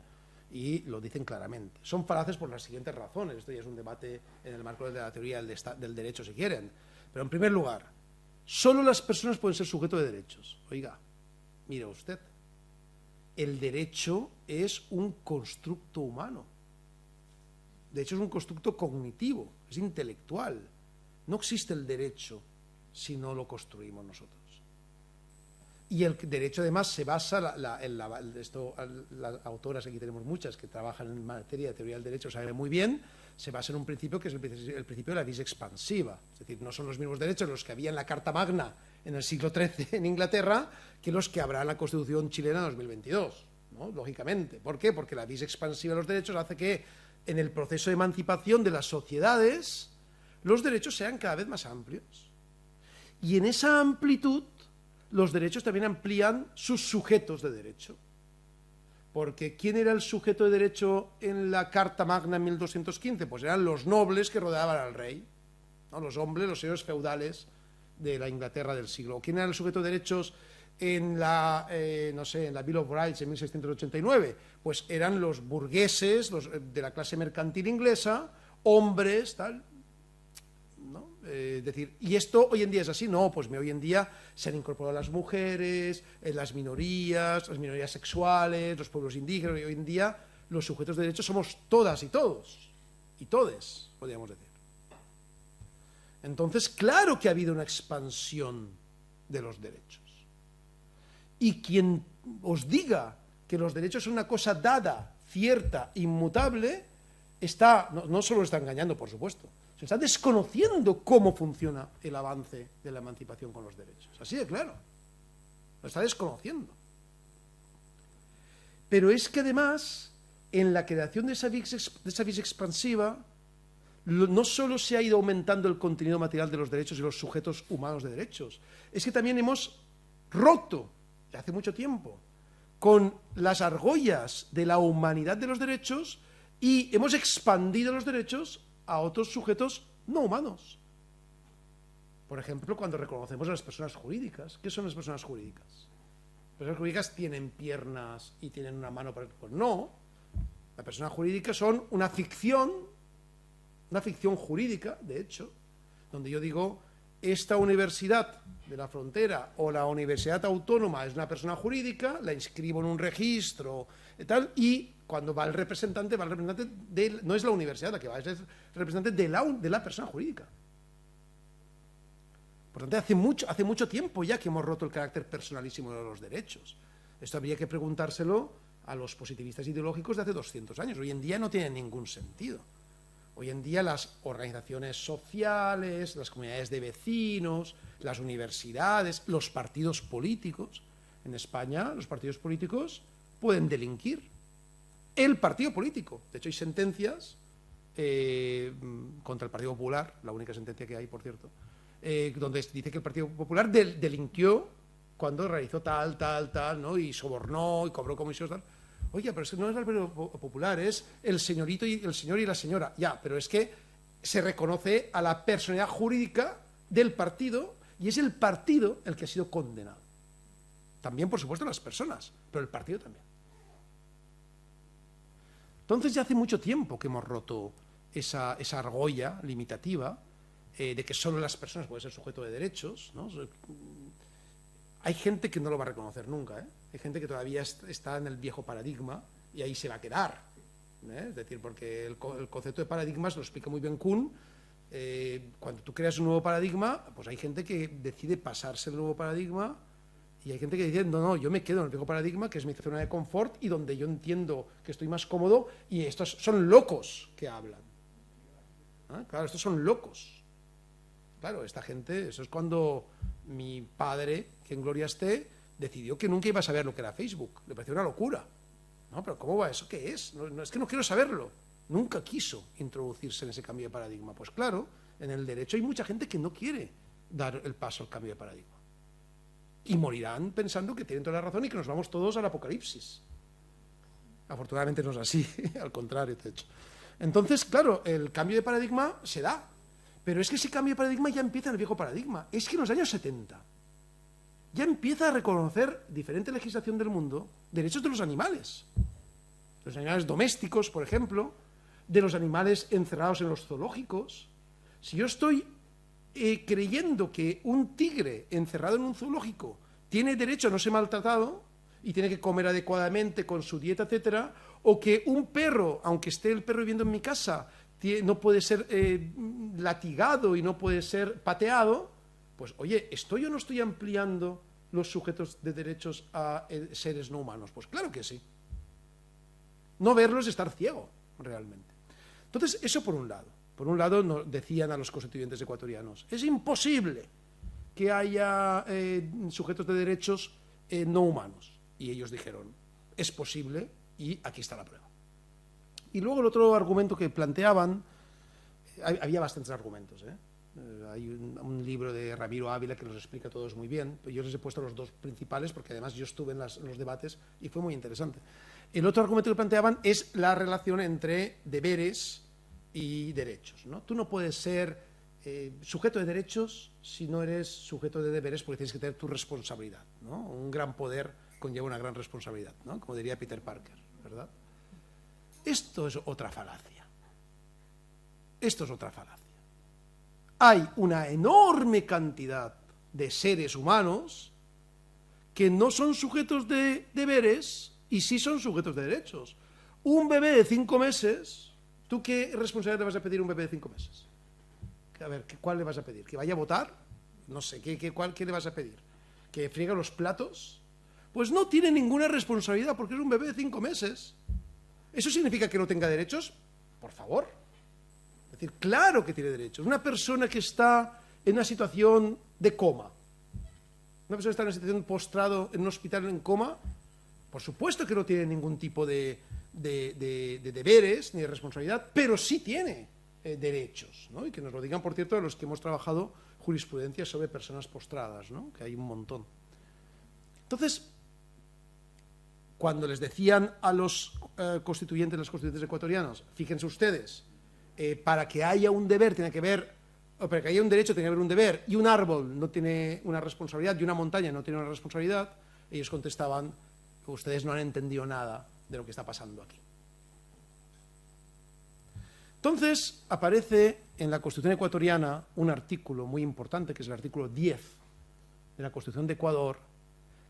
y lo dicen claramente. Son falaces por las siguientes razones. Esto ya es un debate en el marco de la teoría del derecho, si quieren. Pero, en primer lugar, solo las personas pueden ser sujetos de derechos. Oiga, mire usted, el derecho es un constructo humano. De hecho, es un constructo cognitivo, es intelectual. No existe el derecho si no lo construimos nosotros. Y el derecho, además, se basa, las autoras, aquí tenemos muchas que trabajan en materia de teoría del derecho, saben muy bien, se basa en un principio que es el principio de la vis expansiva. Es decir, no son los mismos derechos los que había en la Carta Magna en el siglo XIII en Inglaterra que los que habrá en la Constitución chilena en 2022, ¿no? Lógicamente. ¿Por qué? Porque la vis expansiva de los derechos hace que en el proceso de emancipación de las sociedades los derechos sean cada vez más amplios. Y en esa amplitud los derechos también amplían sus sujetos de derecho. Porque ¿quién era el sujeto de derecho en la Carta Magna en 1215? Pues eran los nobles que rodeaban al rey, ¿no? Los hombres, los señores feudales de la Inglaterra del siglo. ¿Quién era el sujeto de derechos en la Bill of Rights en 1689? Pues eran los burgueses, de la clase mercantil inglesa, hombres, tal, ¿no? Es decir, ¿y esto hoy en día es así? No, pues hoy en día se han incorporado las mujeres, las minorías sexuales, los pueblos indígenas, y hoy en día los sujetos de derechos somos todas y todos, y todes, podríamos decir. Entonces, claro que ha habido una expansión de los derechos. Y quien os diga que los derechos son una cosa dada, cierta, inmutable, no solo está engañando, por supuesto, se está desconociendo cómo funciona el avance de la emancipación con los derechos. Así de claro. Lo está desconociendo. Pero es que además, en la creación de esa vis expansiva, no solo se ha ido aumentando el contenido material de los derechos y los sujetos humanos de derechos, es que también hemos roto, hace mucho tiempo, con las argollas de la humanidad de los derechos y hemos expandido los derechos a otros sujetos no humanos. Por ejemplo, cuando reconocemos a las personas jurídicas. ¿Qué son las personas jurídicas? ¿Las personas jurídicas tienen piernas y tienen una mano para el cuerpo? No. Las personas jurídicas son una ficción jurídica, de hecho, donde yo digo, esta universidad de la frontera o la universidad autónoma es una persona jurídica, la inscribo en un registro y tal, y cuando va el representante no es la universidad la que va, es el representante de la persona jurídica. Por tanto, hace mucho tiempo ya que hemos roto el carácter personalísimo de los derechos. Esto habría que preguntárselo a los positivistas ideológicos de hace 200 años. Hoy en día no tiene ningún sentido. Hoy en día las organizaciones sociales, las comunidades de vecinos, las universidades, los partidos políticos, en España los partidos políticos pueden delinquir. El partido político. De hecho, hay sentencias contra el Partido Popular, la única sentencia que hay, por cierto, donde dice que el Partido Popular delinquió cuando realizó tal, ¿no? Y sobornó y cobró comisiones, tal. Oye, pero es que no es el Partido Popular, es el señorito y el señor y la señora. Ya, pero es que se reconoce a la personalidad jurídica del partido y es el partido el que ha sido condenado. También, por supuesto, las personas, pero el partido también. Entonces ya hace mucho tiempo que hemos roto esa argolla limitativa de que solo las personas pueden ser sujeto de derechos, ¿no? Hay gente que no lo va a reconocer nunca, ¿eh? Hay gente que todavía está en el viejo paradigma y ahí se va a quedar, ¿eh? Es decir, porque el concepto de paradigmas lo explica muy bien Kuhn. Cuando tú creas un nuevo paradigma, pues hay gente que decide pasarse el nuevo paradigma y hay gente que dice, no, yo me quedo en el viejo paradigma, que es mi zona de confort y donde yo entiendo que estoy más cómodo, y estos son locos que hablan. ¿Ah? Claro, estos son locos. Claro, esta gente, eso es cuando mi padre, que en gloria esté, decidió que nunca iba a saber lo que era Facebook. Le pareció una locura. No, pero ¿cómo va eso? ¿Qué es? No, es que no quiero saberlo. Nunca quiso introducirse en ese cambio de paradigma. Pues claro, en el derecho hay mucha gente que no quiere dar el paso al cambio de paradigma. Y morirán pensando que tienen toda la razón y que nos vamos todos al apocalipsis. Afortunadamente no es así, al contrario, de hecho. Entonces, claro, el cambio de paradigma se da. Pero es que ese cambio de paradigma ya empieza en el viejo paradigma. Es que en los años 70 ya empieza a reconocer diferente legislación del mundo derechos de los animales. Los animales domésticos, por ejemplo, de los animales encerrados en los zoológicos. Si yo estoy creyendo que un tigre encerrado en un zoológico tiene derecho a no ser maltratado y tiene que comer adecuadamente con su dieta, etcétera, o que un perro, aunque esté el perro viviendo en mi casa, no puede ser latigado y no puede ser pateado, pues oye, ¿estoy o no estoy ampliando los sujetos de derechos a seres no humanos? Pues claro que sí. No verlo es estar ciego, realmente. Entonces, eso por un lado. Por un lado, nos decían a los constituyentes ecuatorianos, es imposible que haya sujetos de derechos no humanos. Y ellos dijeron, es posible y aquí está la prueba. Y luego el otro argumento que planteaban, había bastantes argumentos, ¿eh? Hay un libro de Ramiro Ávila que los explica todos muy bien, pero yo les he puesto los dos principales porque además yo estuve en los debates y fue muy interesante. El otro argumento que planteaban es la relación entre deberes y derechos, ¿no? Tú no puedes ser sujeto de derechos si no eres sujeto de deberes, porque tienes que tener tu responsabilidad, ¿no? Un gran poder conlleva una gran responsabilidad, ¿no? Como diría Peter Parker, ¿verdad? Esto es otra falacia. Esto es otra falacia. Hay una enorme cantidad de seres humanos que no son sujetos de deberes y sí son sujetos de derechos. Un bebé de 5 meses, ¿tú qué responsabilidad le vas a pedir a un bebé de 5 meses? A ver, ¿cuál le vas a pedir? ¿Que vaya a votar? No sé, ¿qué le vas a pedir? ¿Que friegue los platos? Pues no tiene ninguna responsabilidad porque es un bebé de 5 meses. ¿Eso significa que no tenga derechos? Por favor. Es decir, claro que tiene derechos. Una persona que está en una situación de coma, una persona que está en una situación postrado en un hospital en coma, por supuesto que no tiene ningún tipo de deberes ni de responsabilidad, pero sí tiene derechos, ¿no? Y que nos lo digan, por cierto, a los que hemos trabajado jurisprudencia sobre personas postradas, ¿no? Que hay un montón. Entonces, cuando les decían a los constituyentes ecuatorianos, fíjense ustedes, para que haya un deber tiene que haber, o para que haya un derecho tiene que haber un deber, y un árbol no tiene una responsabilidad, y una montaña no tiene una responsabilidad, ellos contestaban, ustedes no han entendido nada de lo que está pasando aquí. Entonces aparece en la Constitución ecuatoriana un artículo muy importante, que es el artículo 10 de la Constitución de Ecuador,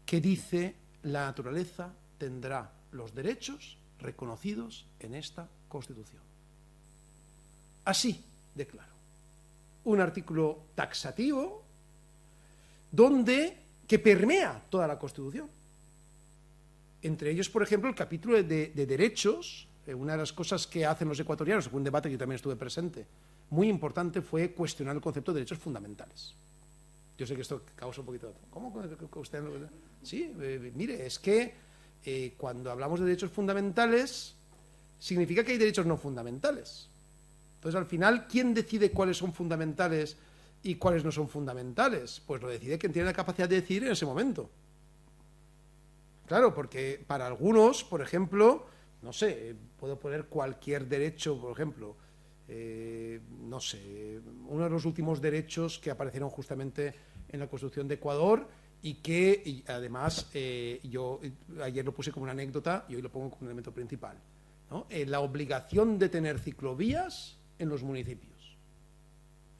que dice: la naturaleza tendrá los derechos reconocidos en esta Constitución. Así de claro. Un artículo taxativo que permea toda la Constitución. Entre ellos, por ejemplo, el capítulo de derechos. Una de las cosas que hacen los ecuatorianos, fue un debate que yo también estuve presente, muy importante, fue cuestionar el concepto de derechos fundamentales. Yo sé que esto causa un poquito... ¿Cómo que usted...? Sí, mire, es que cuando hablamos de derechos fundamentales, significa que hay derechos no fundamentales. Entonces, al final, ¿quién decide cuáles son fundamentales y cuáles no son fundamentales? Pues lo decide quien tiene la capacidad de decidir en ese momento. Claro, porque para algunos, por ejemplo, no sé, puedo poner cualquier derecho, por ejemplo, no sé, uno de los últimos derechos que aparecieron justamente en la Constitución de Ecuador y que además yo ayer lo puse como una anécdota y hoy lo pongo como un elemento principal, ¿no? La obligación de tener ciclovías en los municipios.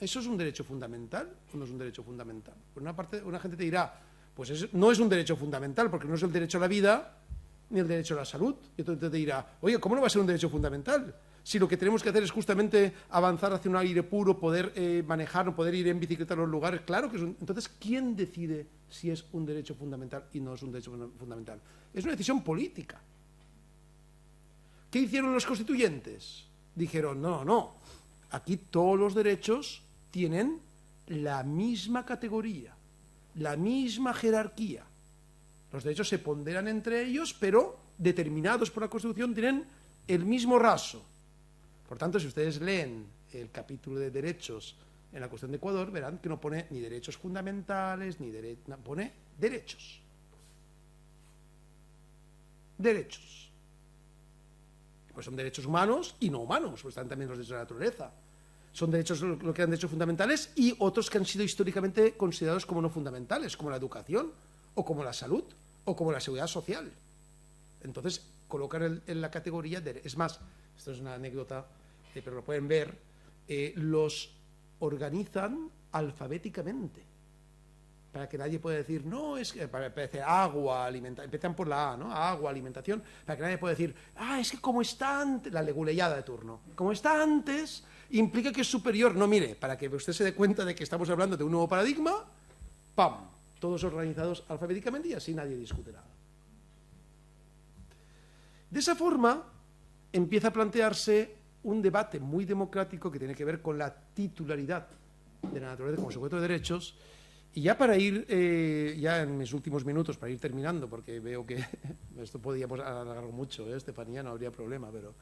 ¿Eso es un derecho fundamental o no es un derecho fundamental? Por una parte, una gente te dirá, pues no es un derecho fundamental porque no es el derecho a la vida ni el derecho a la salud. Y entonces te dirá, oye, ¿cómo no va a ser un derecho fundamental? Si lo que tenemos que hacer es justamente avanzar hacia un aire puro, poder manejar, poder ir en bicicleta a los lugares, claro que es un... Entonces, ¿quién decide si es un derecho fundamental y no es un derecho fundamental? Es una decisión política. ¿Qué hicieron los constituyentes? Dijeron, no, aquí todos los derechos tienen la misma categoría, la misma jerarquía. Los derechos se ponderan entre ellos, pero determinados por la Constitución tienen el mismo raso. Por tanto, si ustedes leen el capítulo de derechos en la Constitución de Ecuador, verán que no pone ni derechos fundamentales, ni pone derechos. Derechos. Pues son derechos humanos y no humanos, pues están también los derechos de la naturaleza. Son derechos, lo que eran derechos fundamentales, y otros que han sido históricamente considerados como no fundamentales, como la educación, o como la salud, o como la seguridad social. Entonces, colocan en la categoría de... Es más, esto es una anécdota, pero lo pueden ver, los organizan alfabéticamente, para que nadie pueda decir, no, es que parece agua, alimentación, empiezan por la A, ¿no? Agua, alimentación, para que nadie pueda decir, es que como está antes, la leguleyada de turno, como está antes, implica que es superior. No, mire, para que usted se dé cuenta de que estamos hablando de un nuevo paradigma, ¡pam!, todos organizados alfabéticamente y así nadie discute nada. De esa forma empieza a plantearse un debate muy democrático que tiene que ver con la titularidad de la naturaleza como sujeto de derechos. Y ya para ir, ya en mis últimos minutos, para ir terminando, porque veo que esto podíamos alargarlo mucho, Estefanía, no habría problema, pero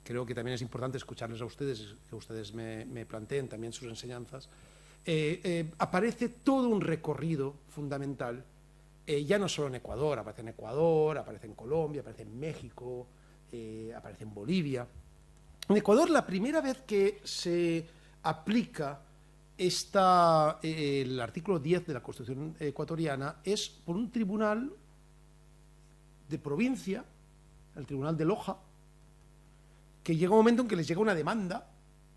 creo que también es importante escucharles a ustedes, que ustedes me planteen también sus enseñanzas. Aparece todo un recorrido fundamental, ya no solo en Ecuador, aparece en Colombia, aparece en México, aparece en Bolivia. En Ecuador, la primera vez que se aplica el artículo 10 de la Constitución ecuatoriana es por un tribunal de provincia, el Tribunal de Loja, que llega un momento en que les llega una demanda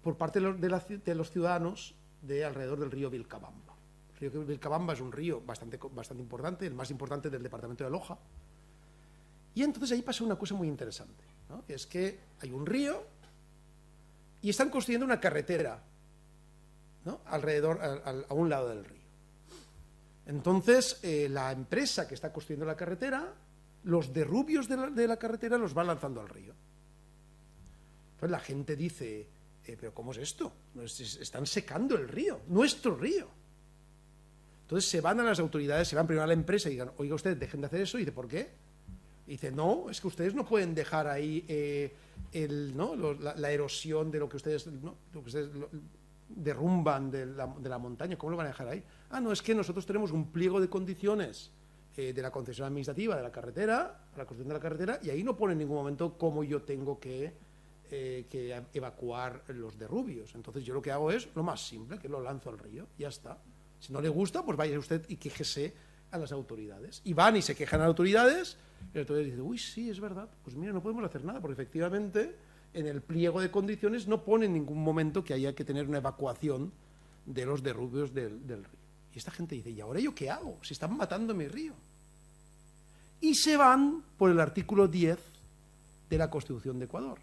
por parte de los ciudadanos de alrededor del río Vilcabamba. El río Vilcabamba es un río bastante importante, el más importante del departamento de Loja. Y entonces ahí pasa una cosa muy interesante, ¿no? Es que hay un río y están construyendo una carretera, ¿no?, alrededor, a un lado del río. Entonces, la empresa que está construyendo la carretera, los derrubios de la carretera los va lanzando al río. Entonces la gente dice, ¿pero cómo es esto? Están secando el río, nuestro río. Entonces se van a las autoridades, se van primero a la empresa y digan, oiga, ustedes dejen de hacer eso. Y dice, ¿por qué? Y dice, no, es que ustedes no pueden dejar ahí la erosión de lo que ustedes, ¿no?, lo que ustedes derrumban de la montaña. ¿Cómo lo van a dejar ahí? No, es que nosotros tenemos un pliego de condiciones de la concesión administrativa de la carretera, la construcción de la carretera, y ahí no pone en ningún momento cómo yo tengo que evacuar los derrubios. Entonces yo lo que hago es lo más simple, que lo lanzo al río, ya está. Si no le gusta, pues vaya usted y quéjese a las autoridades. Y van y se quejan a las autoridades, y la autoridad dice, uy, sí, es verdad, pues mira, no podemos hacer nada, porque efectivamente en el pliego de condiciones no pone en ningún momento que haya que tener una evacuación de los derrubios del río. Y esta gente dice, ¿y ahora yo qué hago? Se están matando mi río. Y se van por el artículo 10 de la Constitución de Ecuador,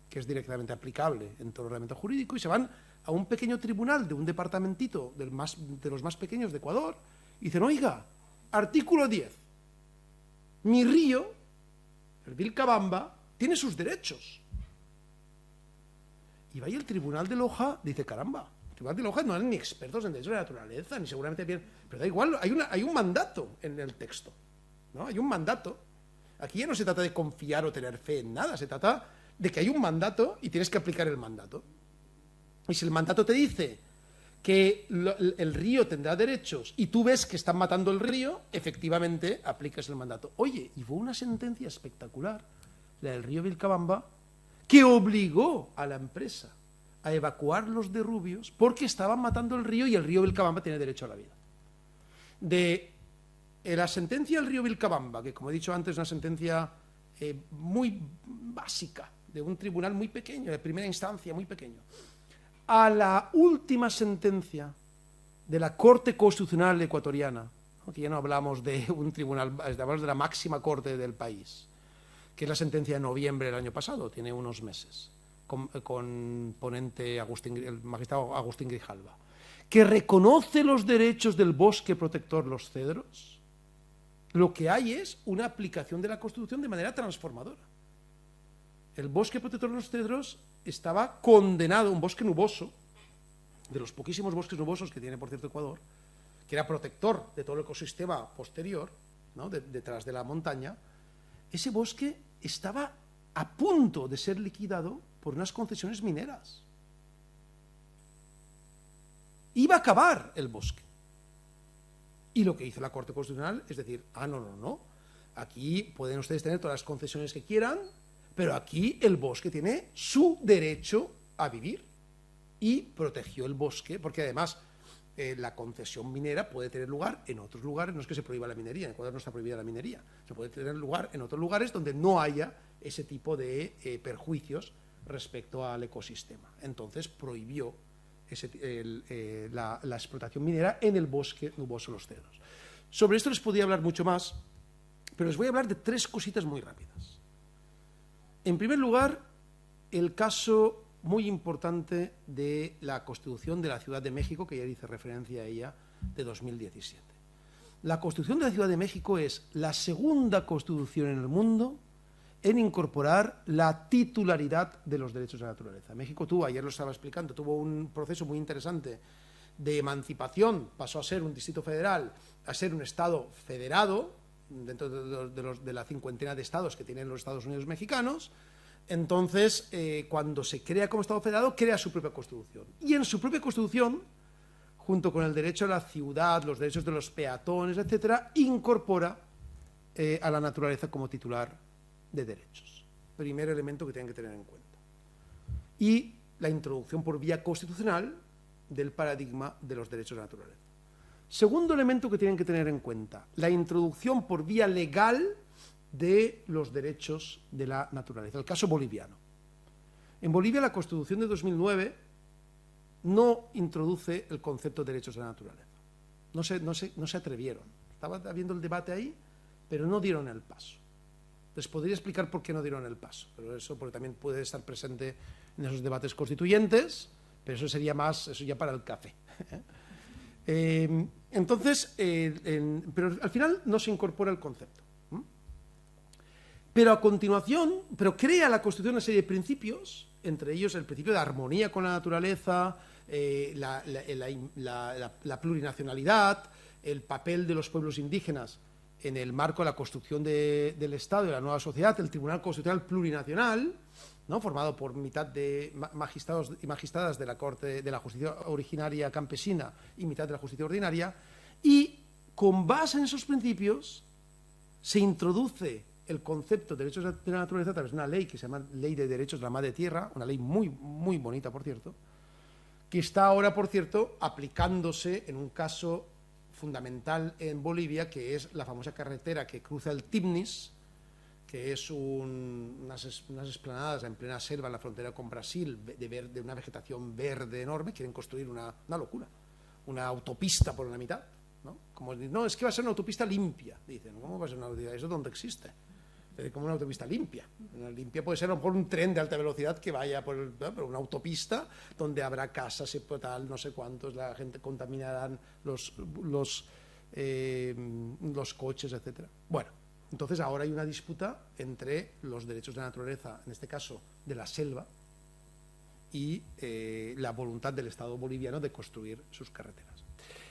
que es directamente aplicable en todo el ordenamiento jurídico, y se van a un pequeño tribunal de un departamentito de los más pequeños de Ecuador, y dicen, oiga, artículo 10, mi río, el Vilcabamba, tiene sus derechos. Y va y el Tribunal de Loja dice, caramba, el Tribunal de Loja no eran ni expertos en derecho de la naturaleza, ni seguramente bien, pero da igual, hay un mandato en el texto, ¿no? Hay un mandato. Aquí ya no se trata de confiar o tener fe en nada, se trata de que hay un mandato y tienes que aplicar el mandato. Y si el mandato te dice que el río tendrá derechos y tú ves que están matando el río, efectivamente aplicas el mandato. Oye, y fue una sentencia espectacular, la del río Vilcabamba, que obligó a la empresa a evacuar los derrubios porque estaban matando el río y el río Vilcabamba tiene derecho a la vida. De la sentencia del río Vilcabamba, que como he dicho antes es una sentencia muy básica, de un tribunal muy pequeño, de primera instancia muy pequeño, a la última sentencia de la Corte Constitucional ecuatoriana, ¿no? Que ya no hablamos de un tribunal, hablamos de la máxima corte del país, que es la sentencia de noviembre del año pasado, tiene unos meses, con ponente el magistrado Agustín Grijalva, que reconoce los derechos del bosque protector, los cedros. Lo que hay es una aplicación de la Constitución de manera transformadora. El bosque protector de los cedros estaba condenado, un bosque nuboso, de los poquísimos bosques nubosos que tiene, por cierto, Ecuador, que era protector de todo el ecosistema posterior, ¿no? Detrás de la montaña. Ese bosque estaba a punto de ser liquidado por unas concesiones mineras. Iba a acabar el bosque. Y lo que hizo la Corte Constitucional es decir, no, aquí pueden ustedes tener todas las concesiones que quieran, pero aquí el bosque tiene su derecho a vivir. Y protegió el bosque, porque además la concesión minera puede tener lugar en otros lugares, no es que se prohíba la minería, en Ecuador no está prohibida la minería, se puede tener lugar en otros lugares donde no haya ese tipo de perjuicios respecto al ecosistema. Entonces prohibió la explotación minera en el bosque nuboso Los Cedros. Sobre esto les podría hablar mucho más, pero les voy a hablar de tres cositas muy rápidas. En primer lugar, el caso muy importante de la Constitución de la Ciudad de México, que ya hice referencia a ella, de 2017. La Constitución de la Ciudad de México es la segunda constitución en el mundo en incorporar la titularidad de los derechos de la naturaleza. México tuvo, ayer lo estaba explicando, tuvo un proceso muy interesante de emancipación, pasó a ser un distrito federal, a ser un estado federado, dentro de la cincuentena de estados que tienen los Estados Unidos mexicanos. Entonces, cuando se crea como estado federado, crea su propia constitución. Y en su propia constitución, junto con el derecho a la ciudad, los derechos de los peatones, etcétera, incorpora a la naturaleza como titular de derechos. Primer elemento que tienen que tener en cuenta. Y la introducción por vía constitucional del paradigma de los derechos de la naturaleza. Segundo elemento que tienen que tener en cuenta, la introducción por vía legal de los derechos de la naturaleza. El caso boliviano. En Bolivia la Constitución de 2009 no introduce el concepto de derechos de la naturaleza. No se atrevieron. Estaba habiendo el debate ahí, pero no dieron el paso. Les podría explicar por qué no dieron el paso, pero eso porque también puede estar presente en esos debates constituyentes, pero eso sería más, eso ya para el café. Entonces, pero al final no se incorpora el concepto. Pero a continuación, crea la Constitución una serie de principios, entre ellos el principio de armonía con la naturaleza, la plurinacionalidad, el papel de los pueblos indígenas en el marco de la construcción del Estado y de la nueva sociedad, el Tribunal Constitucional Plurinacional, ¿no? Formado por mitad de magistrados y magistradas de la Corte de la Justicia Originaria Campesina y mitad de la Justicia Ordinaria, y con base en esos principios se introduce el concepto de derechos de la naturaleza a través de una ley que se llama Ley de Derechos de la Madre Tierra, una ley muy, muy bonita, por cierto, que está ahora, por cierto, aplicándose en un caso fundamental en Bolivia, que es la famosa carretera que cruza el Tibnis, que es unas explanadas en plena selva en la frontera con Brasil, de una vegetación verde enorme. Quieren construir una locura, una autopista por la mitad, ¿no? Como no, es que va a ser una autopista limpia. Dicen, ¿cómo va a ser una autopista? ¿Eso dónde existe? Como una autopista limpia. Una limpia puede ser a lo mejor un tren de alta velocidad que vaya por una autopista donde habrá casas y tal, no sé cuántos, la gente contaminarán los coches, etcétera. Bueno, entonces ahora hay una disputa entre los derechos de la naturaleza, en este caso de la selva, y la voluntad del Estado boliviano de construir sus carreteras.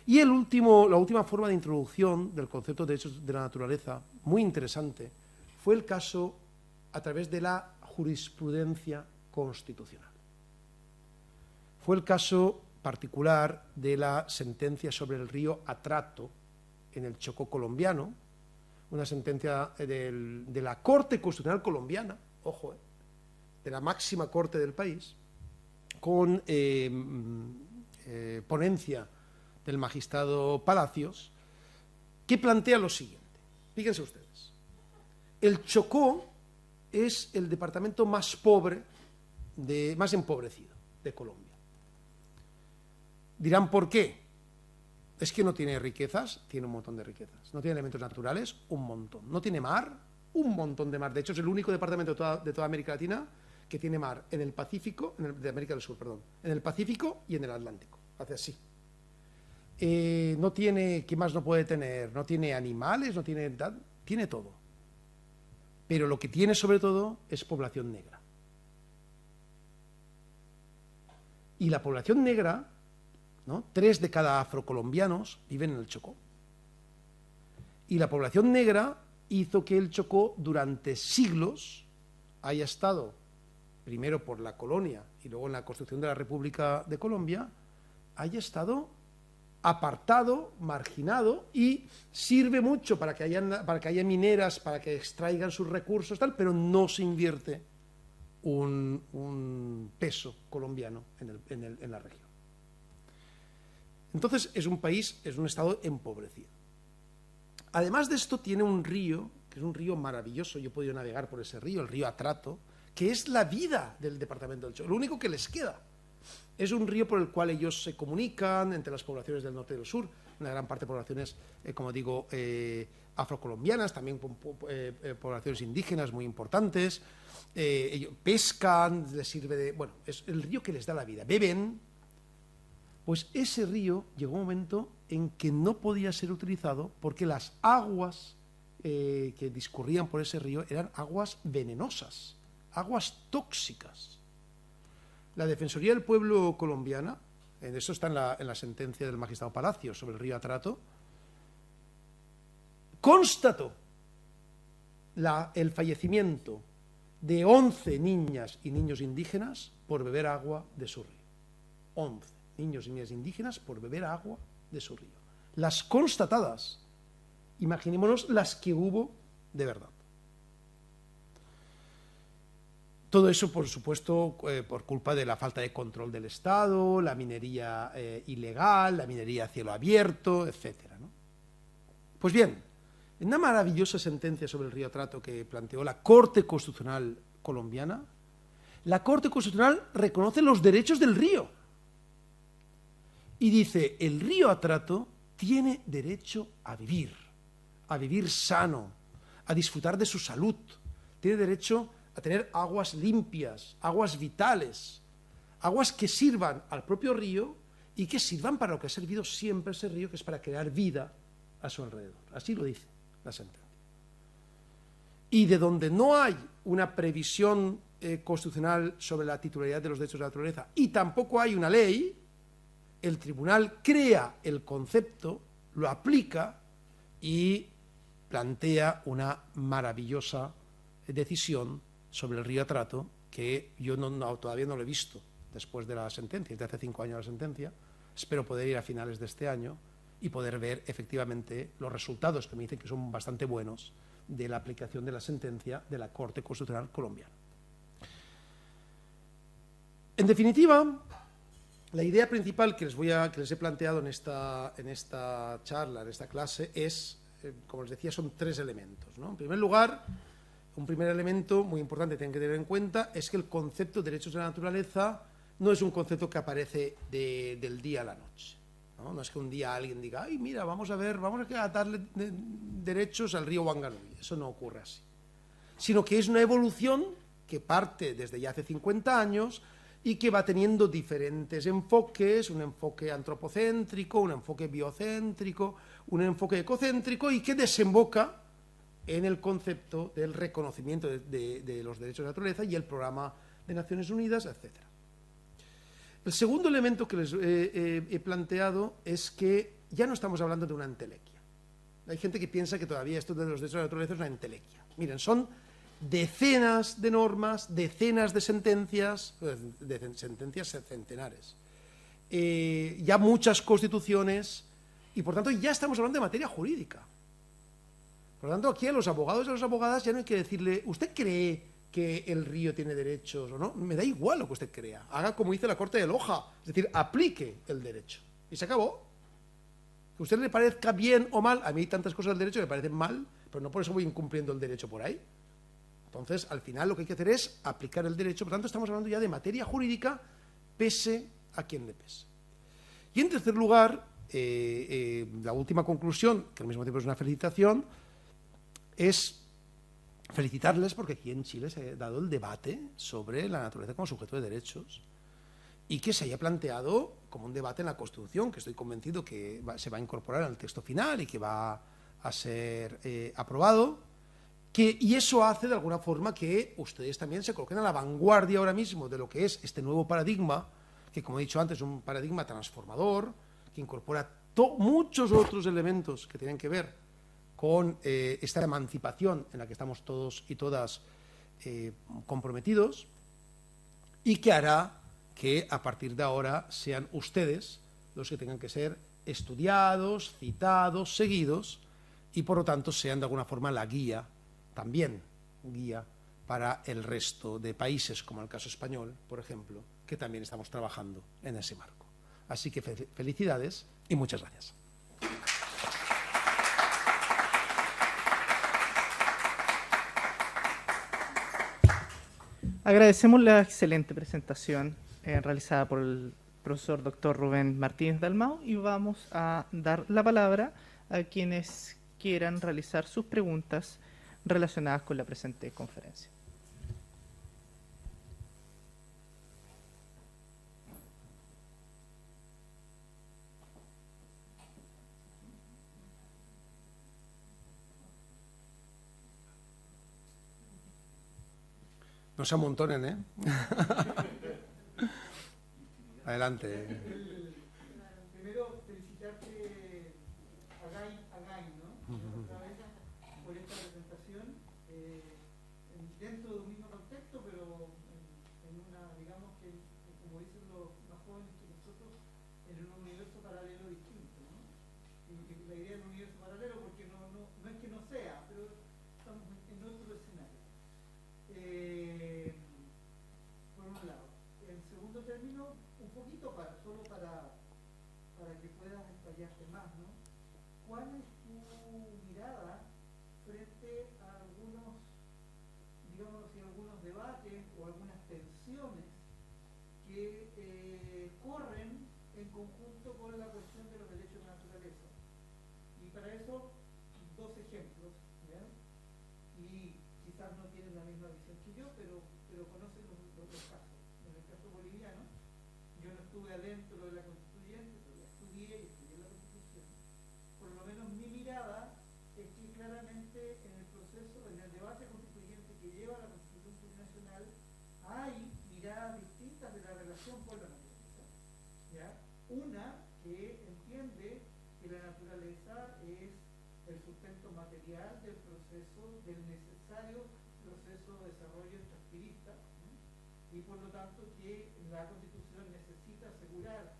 Y la última forma de introducción del concepto de derechos de la naturaleza, muy interesante, fue el caso a través de la jurisprudencia constitucional. Fue el caso particular de la sentencia sobre el río Atrato en el Chocó colombiano, una sentencia de la Corte Constitucional colombiana, ojo, de la máxima corte del país, con ponencia del magistrado Palacios, que plantea lo siguiente. Fíjense ustedes. El Chocó es el departamento más pobre, más empobrecido de Colombia. Dirán, ¿por qué? Es que no tiene riquezas, tiene un montón de riquezas. No tiene elementos naturales, un montón. No tiene mar, un montón de mar. De hecho, es el único departamento de toda América Latina que tiene mar en el Pacífico, de América del Sur, perdón, en el Pacífico y en el Atlántico. Hace así. No tiene, ¿qué más no puede tener? No tiene animales, no tiene todo. Pero lo que tiene sobre todo es población negra. Y la población negra, ¿no? 3 de cada afrocolombianos viven en el Chocó. Y la población negra hizo que el Chocó durante siglos haya estado, primero por la colonia y luego en la construcción de la República de Colombia, haya estado apartado, marginado, y sirve mucho para que haya mineras, para que extraigan sus recursos, tal, pero no se invierte un peso colombiano en la región. Entonces es un estado empobrecido. Además de esto tiene un río, que es un río maravilloso. Yo he podido navegar por ese río, el río Atrato, que es la vida del departamento del Chocó, lo único que les queda. Es un río por el cual ellos se comunican entre las poblaciones del norte y del sur, una gran parte de poblaciones, como digo, afrocolombianas, también poblaciones indígenas muy importantes. Ellos pescan, les sirve de... Bueno, es el río que les da la vida. Beben. Pues ese río llegó un momento en que no podía ser utilizado porque las aguas que discurrían por ese río eran aguas venenosas, aguas tóxicas. La Defensoría del Pueblo colombiana, eso está en la sentencia del magistrado Palacios sobre el río Atrato, constató el fallecimiento de 11 niñas y niños indígenas por beber agua de su río. 11 niños y niñas indígenas por beber agua de su río. Las constatadas, imaginémonos las que hubo de verdad. Todo eso, por supuesto, por culpa de la falta de control del Estado, la minería ilegal, la minería a cielo abierto, etcétera, ¿no? Pues bien, en una maravillosa sentencia sobre el río Atrato que planteó la Corte Constitucional colombiana, la Corte Constitucional reconoce los derechos del río y dice: el río Atrato tiene derecho a vivir sano, a disfrutar de su salud, tiene derecho a tener aguas limpias, aguas vitales, aguas que sirvan al propio río y que sirvan para lo que ha servido siempre ese río, que es para crear vida a su alrededor. Así lo dice la sentencia. Y de donde no hay una previsión constitucional sobre la titularidad de los derechos de la naturaleza y tampoco hay una ley, el tribunal crea el concepto, lo aplica y plantea una maravillosa decisión sobre el río Atrato, que yo todavía no lo he visto después de la sentencia, desde hace 5 años la sentencia. Espero poder ir a finales de este año y poder ver efectivamente los resultados, que me dicen que son bastante buenos, de la aplicación de la sentencia de la Corte Constitucional colombiana. En definitiva, la idea principal que les he planteado en esta charla, en esta clase, es, como les decía, son 3 elementos, ¿no? En primer lugar, un primer elemento muy importante que tienen que tener en cuenta es que el concepto de derechos de la naturaleza no es un concepto que aparece del día a la noche. No es que un día alguien diga, ay, mira, vamos a darle derechos al río Wanganui. Eso no ocurre así. Sino que es una evolución que parte desde ya hace 50 años y que va teniendo diferentes enfoques, un enfoque antropocéntrico, un enfoque biocéntrico, un enfoque ecocéntrico, y que desemboca en el concepto del reconocimiento de los derechos de la naturaleza y el programa de Naciones Unidas, etc. El segundo elemento que les he planteado es que ya no estamos hablando de una entelequia. Hay gente que piensa que todavía esto de los derechos de la naturaleza es una entelequia. Miren, son decenas de normas, decenas de sentencias centenares, ya muchas constituciones, y por tanto ya estamos hablando de materia jurídica. Por lo tanto, aquí a los abogados y a las abogadas ya no hay que decirle, ¿usted cree que el río tiene derechos o no? Me da igual lo que usted crea. Haga como dice la Corte de Loja, es decir, aplique el derecho. Y se acabó. Que a usted le parezca bien o mal, a mí hay tantas cosas del derecho que me parecen mal, pero no por eso voy incumpliendo el derecho por ahí. Entonces, al final lo que hay que hacer es aplicar el derecho. Por tanto, estamos hablando ya de materia jurídica, pese a quien le pese. Y en tercer lugar, la última conclusión, que al mismo tiempo es una felicitación, es felicitarles porque aquí en Chile se ha dado el debate sobre la naturaleza como sujeto de derechos y que se haya planteado como un debate en la Constitución, que estoy convencido que se va a incorporar al texto final y que va a ser aprobado, y eso hace de alguna forma que ustedes también se coloquen a la vanguardia ahora mismo de lo que es este nuevo paradigma, que como he dicho antes es un paradigma transformador, que incorpora muchos otros elementos que tienen que ver con esta emancipación en la que estamos todos y todas comprometidos, y que hará que a partir de ahora sean ustedes los que tengan que ser estudiados, citados, seguidos, y por lo tanto sean de alguna forma la guía, también guía para el resto de países, como el caso español, por ejemplo, que también estamos trabajando en ese marco. Así que felicidades y muchas gracias. Agradecemos la excelente presentación realizada por el profesor Dr. Rubén Martínez Dalmau y vamos a dar la palabra a quienes quieran realizar sus preguntas relacionadas con la presente conferencia. No se amontonen, ¿eh? Adelante. Primero, felicitarte a Guy, ¿no? Otra vez por esta presentación, dentro de un mismo contexto, pero en una, digamos que, como dicen los más jóvenes que nosotros, en un universo paralelo distinto, ¿no? Y la idea del universo paralelo, porque no es que no sea, pero estamos en otro escenario. Por un lado. En segundo término, un poquito solo para que puedas explayarte más, ¿no? ¿Cuál es tu mirada frente a algunos, digamos así, algunos debates o algunas tensiones que corren en conjunto con la cuestión de los derechos de la naturaleza? Y para eso, dos ejemplos, ¿ya? Y quizás no tienen la misma visión que yo, pero conocen los casos. En el caso boliviano, yo no estuve adentro de la constituyente, pero estudié la constitución. Por lo menos mi mirada es que claramente en el proceso, en el debate constituyente que lleva la Constitución Plurinacional, hay miradas distintas de la relación con la naturaleza, ¿ya? Una que entiende que la naturaleza es el sustento material del proceso, del necesario proceso de desarrollo extractivista, y por lo tanto que la Constitución necesita asegurar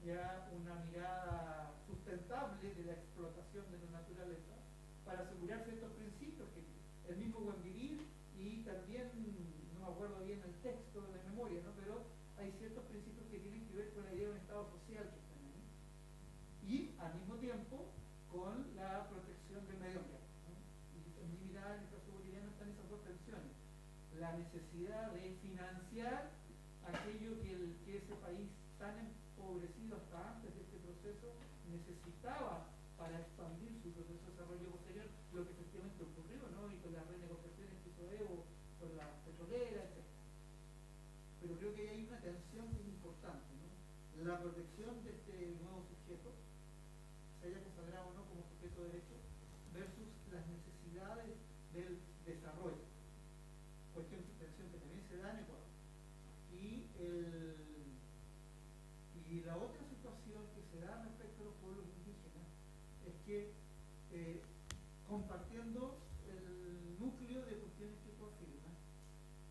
ya una mirada sustentable de la explotación de la naturaleza para asegurar ciertos principios que el mismo buen vivir, y también, no me acuerdo bien el texto de memoria, ¿no? Pero hay ciertos principios que tienen que ver con la idea de un Estado social que están ahí, y al mismo tiempo con la protección del medio ambiente, ¿no? Y en mi mirada, en el caso boliviano, están esas dos tensiones. la necesidad de financiar aquello que ese país tan empobrecido hasta antes de este proceso necesitaba para expandir su proceso de desarrollo posterior, lo que efectivamente ocurrió, ¿no? Y con las renegociaciones que hizo Evo, con la petrolera, etc. Pero creo que hay una tensión que es importante, ¿no? La protección de este nuevo sujeto, se haya consagrado o no como sujeto de derecho, versus las necesidades del desarrollo. Tensión que también se da en Ecuador. Y la otra situación que se da respecto a los pueblos indígenas es que compartiendo el núcleo de cuestiones que tú afirmas,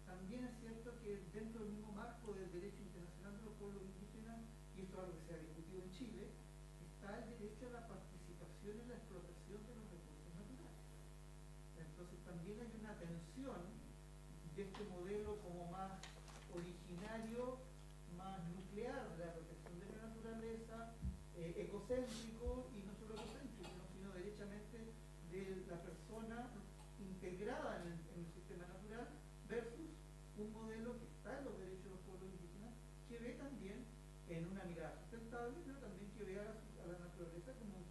también es cierto que dentro del mismo marco del derecho internacional de los pueblos indígenas, y esto es algo que se ha discutido en Chile, está el derecho a la participación en la explotación de los recursos naturales. Entonces también hay una tensión de este modelo como más originario, más nuclear de la protección de la naturaleza, ecocéntrico, y no solo ecocéntrico, sino derechamente de la persona integrada en el sistema natural, versus un modelo que está en los derechos de los pueblos indígenas, que ve también en una mirada sustentable, pero también que ve a la naturaleza como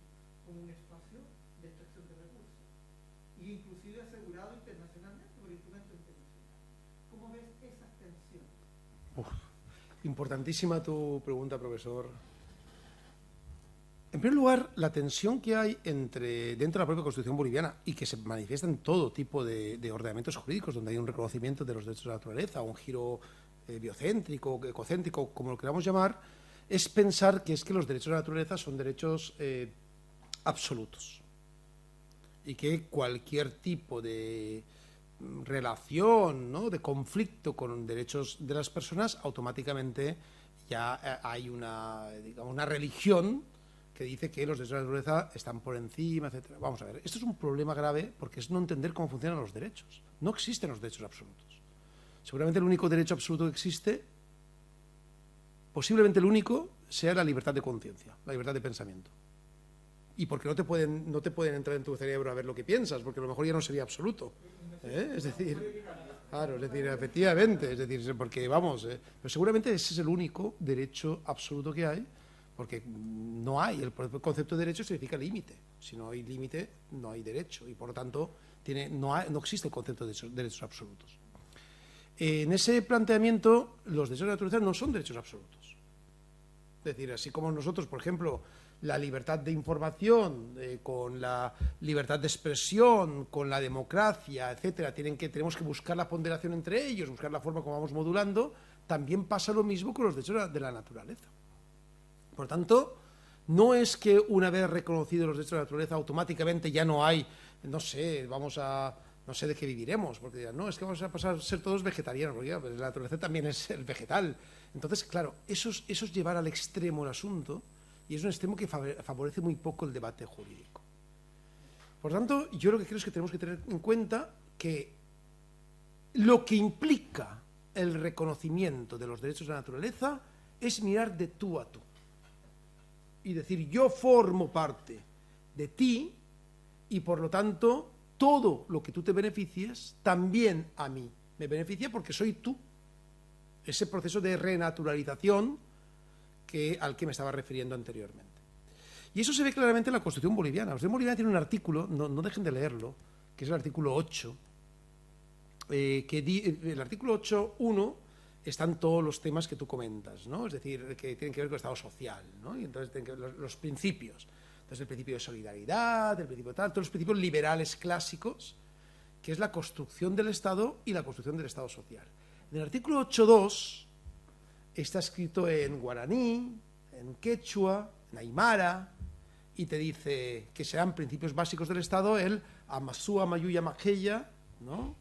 un espacio de extracción de recursos, y inclusive asegurado internacionalmente por instrumentos internacionales. ¿Cómo ves esas tensiones? Importantísima tu pregunta, profesor. En primer lugar, la tensión que hay dentro de la propia Constitución boliviana y que se manifiesta en todo tipo de ordenamientos jurídicos donde hay un reconocimiento de los derechos de la naturaleza, un giro biocéntrico, ecocéntrico, como lo queramos llamar, es pensar que es que los derechos de la naturaleza son derechos absolutos y que cualquier tipo de relación, ¿no?, de conflicto con derechos de las personas, automáticamente ya hay una religión que dice que los derechos de la naturaleza están por encima, etcétera. Vamos a ver, esto es un problema grave porque es no entender cómo funcionan los derechos. No existen los derechos absolutos. Seguramente el único derecho absoluto que existe, posiblemente el único, sea la libertad de conciencia, la libertad de pensamiento. Y porque no te pueden entrar en tu cerebro a ver lo que piensas, porque a lo mejor ya no sería absoluto. Es decir, claro, es decir, efectivamente, es decir, porque vamos, pero seguramente ese es el único derecho absoluto que hay, porque no hay, el concepto de derecho significa límite. Si no hay límite, no hay derecho, y por lo tanto no existe el concepto de derechos absolutos. En ese planteamiento, los derechos de la naturaleza no son derechos absolutos. Es decir, así como nosotros, por ejemplo, la libertad de información, con la libertad de expresión, con la democracia, etcétera, tenemos que buscar la ponderación entre ellos, buscar la forma como vamos modulando, también pasa lo mismo con los derechos de la naturaleza. Por tanto, no es que una vez reconocidos los derechos de la naturaleza automáticamente ya no hay, no sé de qué viviremos, porque dirán, no, es que vamos a pasar a ser todos vegetarianos, porque pues la naturaleza también es el vegetal. Entonces, claro, eso es llevar al extremo el asunto, y es un extremo que favorece muy poco el debate jurídico. Por tanto, yo lo que creo es que tenemos que tener en cuenta que lo que implica el reconocimiento de los derechos de la naturaleza es mirar de tú a tú y decir, yo formo parte de ti y por lo tanto todo lo que tú te beneficies también a mí me beneficia porque soy tú. Ese proceso de renaturalización al que me estaba refiriendo anteriormente. Y eso se ve claramente en la Constitución boliviana. La Constitución boliviana tiene un artículo, no dejen de leerlo, que es el artículo 8, el artículo 8.1 están todos los temas que tú comentas, ¿no? Es decir, que tienen que ver con el Estado social, ¿no? Y entonces tienen que ver los principios. Entonces el principio de solidaridad, el principio de tal, todos los principios liberales clásicos, que es la construcción del Estado y la construcción del Estado social. En el artículo 8.2 está escrito en guaraní, en quechua, en aymara, y te dice que serán principios básicos del Estado el amasúa mayuya maqueya, ¿no?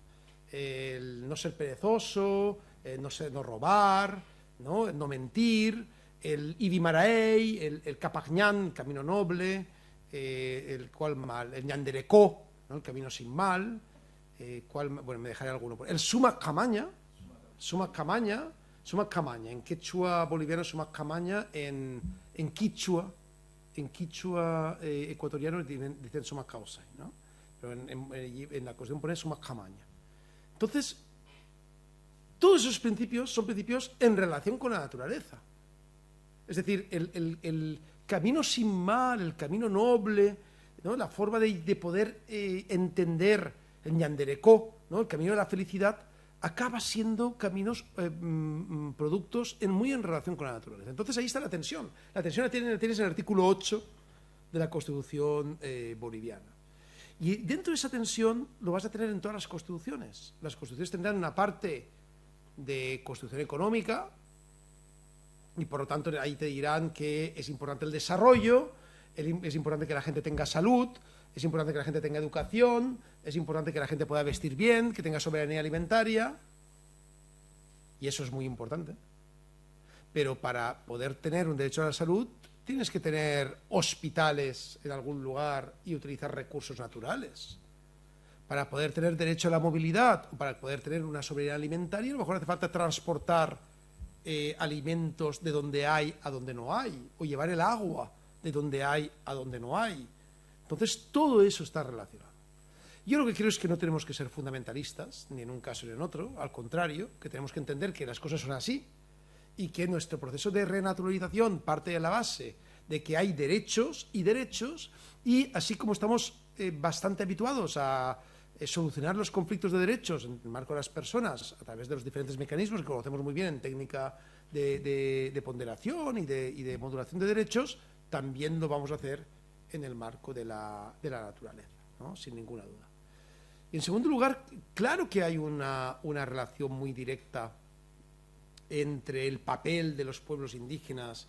El no ser perezoso, no robar, no mentir, el ibimaraey, el capagñán, el camino noble, el ñanderecó, ¿no?, el camino sin mal, me dejaré alguno. El sumac camaña, en quechua boliviano sumac camaña, en quichua ecuatoriano dicen sumac causay, ¿no? Pero en la cuestión pone sumac camaña. Entonces, todos esos principios son principios en relación con la naturaleza. Es decir, el camino sin mal, el camino noble, ¿no? La forma de poder entender el ñanderecó, ¿no? El camino de la felicidad, acaba siendo caminos, productos muy en relación con la naturaleza. Entonces ahí está la tensión. La tensión la tienes en el artículo 8 de la Constitución boliviana. Y dentro de esa tensión lo vas a tener en todas las constituciones. Las constituciones tendrán una parte de constitución económica, y por lo tanto ahí te dirán que es importante el desarrollo, es importante que la gente tenga salud, es importante que la gente tenga educación, es importante que la gente pueda vestir bien, que tenga soberanía alimentaria, y eso es muy importante. Pero para poder tener un derecho a la salud tienes que tener hospitales en algún lugar y utilizar recursos naturales. Para poder tener derecho a la movilidad, o para poder tener una soberanía alimentaria, a lo mejor hace falta transportar alimentos de donde hay a donde no hay, o llevar el agua de donde hay a donde no hay. Entonces todo eso está relacionado. Yo lo que creo es que no tenemos que ser fundamentalistas, ni en un caso ni en otro, al contrario, que tenemos que entender que las cosas son así, y que nuestro proceso de renaturalización parte de la base de que hay derechos, y así como estamos bastante habituados a solucionar los conflictos de derechos en el marco de las personas a través de los diferentes mecanismos que conocemos muy bien en técnica de ponderación y de modulación de derechos, también lo vamos a hacer en el marco de la naturaleza, ¿no? Sin ninguna duda. Y en segundo lugar, claro que hay una relación muy directa entre el papel de los pueblos indígenas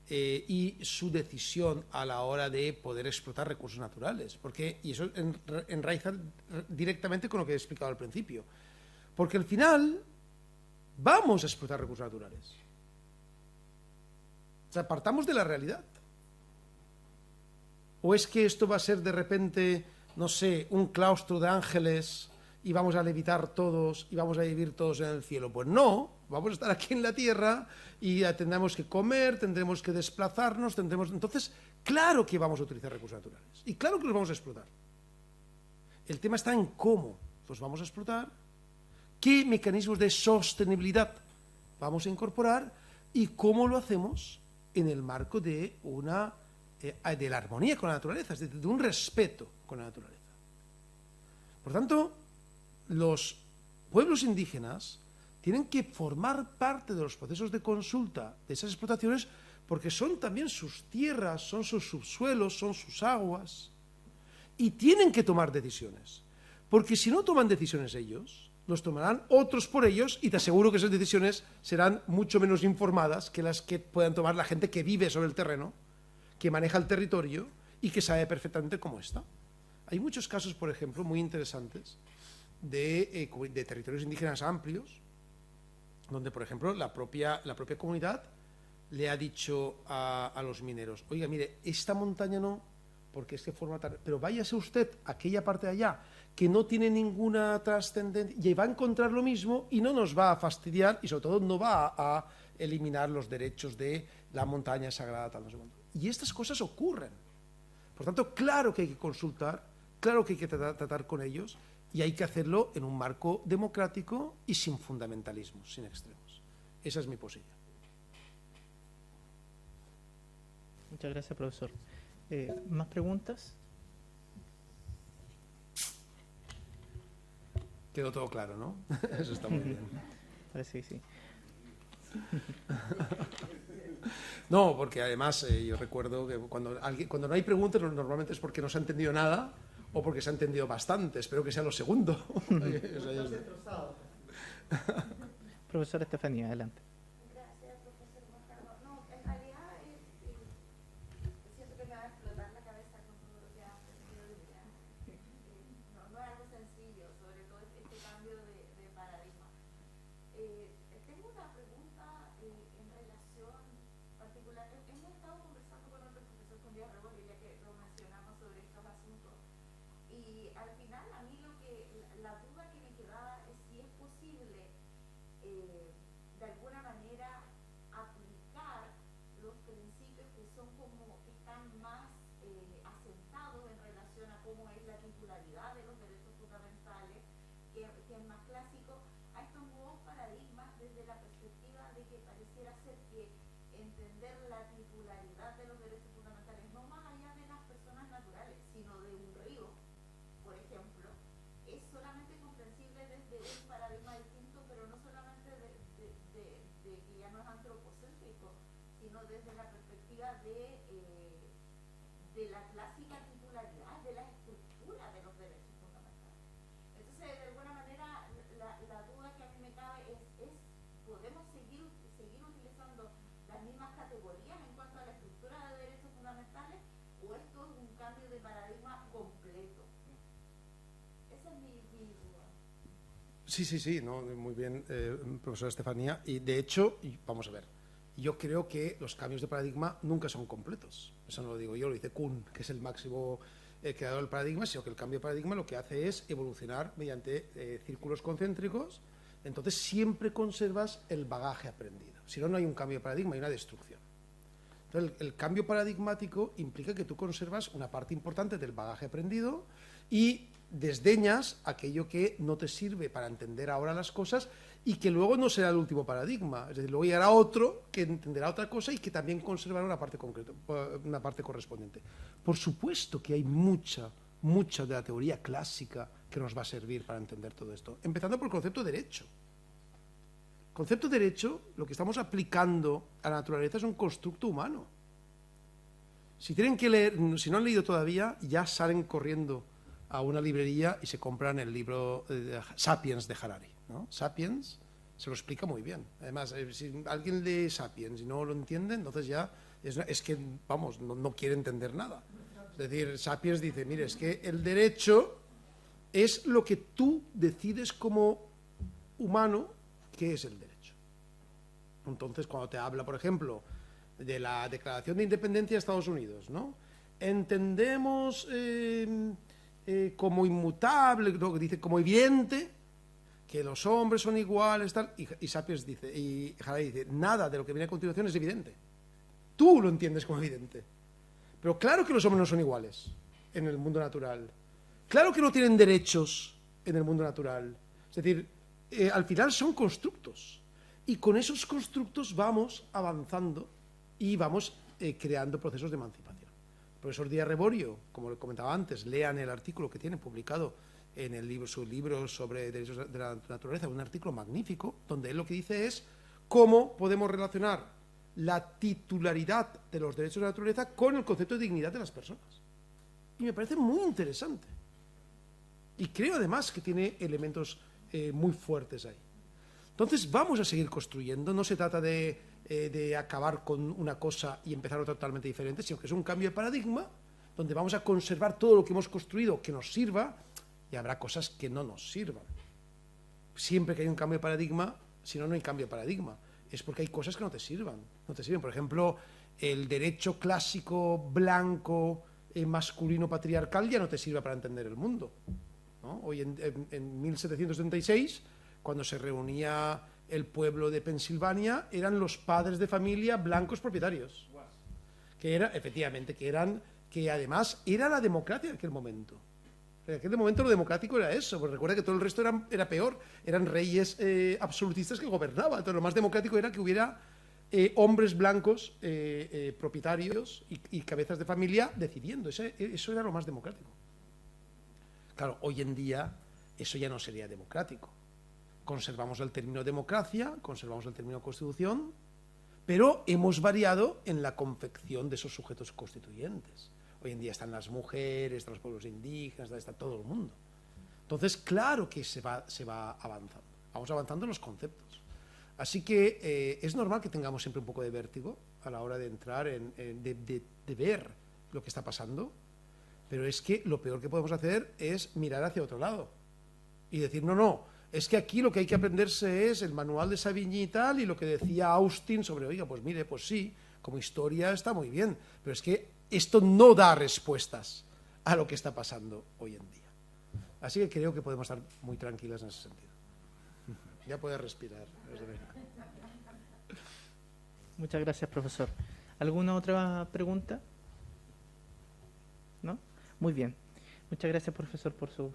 y su decisión a la hora de poder explotar recursos naturales, y eso enraiza directamente con lo que he explicado al principio, porque al final vamos a explotar recursos naturales. O sea, partamos de la realidad. ¿O es que esto va a ser de repente, no sé, un claustro de ángeles y vamos a levitar todos y vamos a vivir todos en el cielo? Pues no, vamos a estar aquí en la tierra y tendremos que comer, tendremos que desplazarnos, entonces, claro que vamos a utilizar recursos naturales y claro que los vamos a explotar. El tema está en cómo los vamos a explotar, qué mecanismos de sostenibilidad vamos a incorporar y cómo lo hacemos en el marco de la armonía con la naturaleza, es decir, de un respeto con la naturaleza. Por tanto, los pueblos indígenas tienen que formar parte de los procesos de consulta de esas explotaciones porque son también sus tierras, son sus subsuelos, son sus aguas, y tienen que tomar decisiones, porque si no toman decisiones ellos, los tomarán otros por ellos y te aseguro que esas decisiones serán mucho menos informadas que las que puedan tomar la gente que vive sobre el terreno, que maneja el territorio y que sabe perfectamente cómo está. Hay muchos casos, por ejemplo, muy interesantes de territorios indígenas amplios, donde, por ejemplo, la propia comunidad le ha dicho a los mineros: oiga, mire, esta montaña no, porque es que forma tal, pero váyase usted a aquella parte de allá, que no tiene ninguna trascendencia, y va a encontrar lo mismo y no nos va a fastidiar, y sobre todo no va a eliminar los derechos de la montaña sagrada, tal, no sé cuánto. Y estas cosas ocurren. Por tanto, claro que hay que consultar, claro que hay que tratar con ellos, y hay que hacerlo en un marco democrático y sin fundamentalismos, sin extremos. Esa es mi posición. Muchas gracias, profesor. ¿Más preguntas? Quedó todo claro, ¿no? Eso está muy bien. Parece que sí. No, porque además yo recuerdo que cuando no hay preguntas normalmente es porque no se ha entendido nada o porque se ha entendido bastante. Espero que sea lo segundo. Profesora Estefanía, adelante. Gracias, profesor Juan Carlos. No, en realidad siento que me va a explotar la cabeza con todo lo que ha aprendido hoy día. No es algo sencillo, sobre todo este cambio de paradigma. Tengo una pregunta en relación particular. Hemos estado conversando con otro profesor, con Díaz Rebol, ya que lo mencionamos sobre estos asuntos. Y al final, a mí la duda que me quedaba es si es posible de alguna manera aplicar los principios que son como que están más asentados en relación a cómo es la titularidad de los derechos fundamentales, que es más clásico, a estos nuevos paradigmas desde la perspectiva de que pareciera ser que entender la titularidad de los derechos fundamentales, no más allá de las personas naturales, sino de un río, por ejemplo, es solamente comprensible desde un paradigma distinto, pero no solamente de que ya no es antropocéntrico, sino desde la perspectiva de la clásica titularidad, de la estructura de los derechos fundamentales. Entonces, de alguna manera, la duda que a mí me cabe es ¿podemos seguir utilizando las mismas categorías en cuanto a la estructura de derechos fundamentales o esto es un cambio de paradigma completo? Esa es mi duda. Sí, no, muy bien, profesora Estefanía. Y de hecho, vamos a ver, yo creo que los cambios de paradigma nunca son completos. Eso no lo digo yo, lo dice Kuhn, que es el máximo creador del paradigma, sino que el cambio de paradigma lo que hace es evolucionar mediante círculos concéntricos. Entonces siempre conservas el bagaje aprendido. Si no, no hay un cambio de paradigma, hay una destrucción. Entonces, el cambio paradigmático implica que tú conservas una parte importante del bagaje aprendido y desdeñas aquello que no te sirve para entender ahora las cosas y que luego no será el último paradigma. Es decir, luego llegará otro que entenderá otra cosa y que también conservará una parte concreta, una parte correspondiente. Por supuesto que hay mucha de la teoría clásica que nos va a servir para entender todo esto. Empezando por el concepto de derecho. El concepto de derecho, lo que estamos aplicando a la naturaleza es un constructo humano. Si tienen que leer, si no han leído todavía, ya salen corriendo a una librería y se compran el libro Sapiens de Harari, ¿no? Sapiens se lo explica muy bien. Además, si alguien lee Sapiens y no lo entiende, entonces ya es que, vamos, no quiere entender nada. Es decir, Sapiens dice, mire, es que el derecho es lo que tú decides como humano que es el derecho. Entonces, cuando te habla, por ejemplo, de la Declaración de Independencia de Estados Unidos, ¿no? Entendemos como inmutable, ¿no? Dice como evidente que los hombres son iguales, tal, y Sapiens dice, y Harari dice, nada de lo que viene a continuación es evidente. Tú lo entiendes como evidente. Pero claro que los hombres no son iguales en el mundo natural. Claro que no tienen derechos en el mundo natural. Es decir, al final son constructos. Y con esos constructos vamos avanzando y vamos creando procesos de emancipación. El profesor Díaz Reborio, como le comentaba antes, lean el artículo que tiene publicado en el libro, su libro sobre derechos de la naturaleza, un artículo magnífico, donde él lo que dice es cómo podemos relacionar la titularidad de los derechos de la naturaleza con el concepto de dignidad de las personas. Y me parece muy interesante. Y creo además que tiene elementos muy fuertes ahí. Entonces vamos a seguir construyendo, no se trata de acabar con una cosa y empezar otra totalmente diferente, sino que es un cambio de paradigma donde vamos a conservar todo lo que hemos construido que nos sirva y habrá cosas que no nos sirvan. Siempre que hay un cambio de paradigma, si no, no hay cambio de paradigma. Es porque hay cosas que no te sirvan. No te sirven. Por ejemplo, el derecho clásico, blanco, masculino, patriarcal ya no te sirve para entender el mundo, ¿no? Hoy en 1776, cuando se reunía el pueblo de Pensilvania, eran los padres de familia blancos propietarios, que era, efectivamente, que además era la democracia en aquel momento. En aquel momento lo democrático era eso, porque recuerda que todo el resto era peor, eran reyes absolutistas que gobernaban. Entonces lo más democrático era que hubiera hombres blancos propietarios y cabezas de familia decidiendo. Eso era lo más democrático. Claro, hoy en día eso ya no sería democrático. Conservamos el término democracia, conservamos el término constitución, pero hemos variado en la confección de esos sujetos constituyentes. Hoy en día están las mujeres, están los pueblos indígenas, está todo el mundo. Entonces, claro que se va avanzando. Vamos avanzando en los conceptos. Así que es normal que tengamos siempre un poco de vértigo a la hora de entrar, de ver lo que está pasando, pero es que lo peor que podemos hacer es mirar hacia otro lado y decir, no, es que aquí lo que hay que aprenderse es el manual de Savigny y tal, y lo que decía Austin sobre, oiga, pues mire, pues sí, como historia está muy bien, pero es que esto no da respuestas a lo que está pasando hoy en día. Así que creo que podemos estar muy tranquilas en ese sentido. Ya puedes respirar. Muchas gracias, profesor. ¿Alguna otra pregunta? ¿No? Muy bien. Muchas gracias, profesor, por sus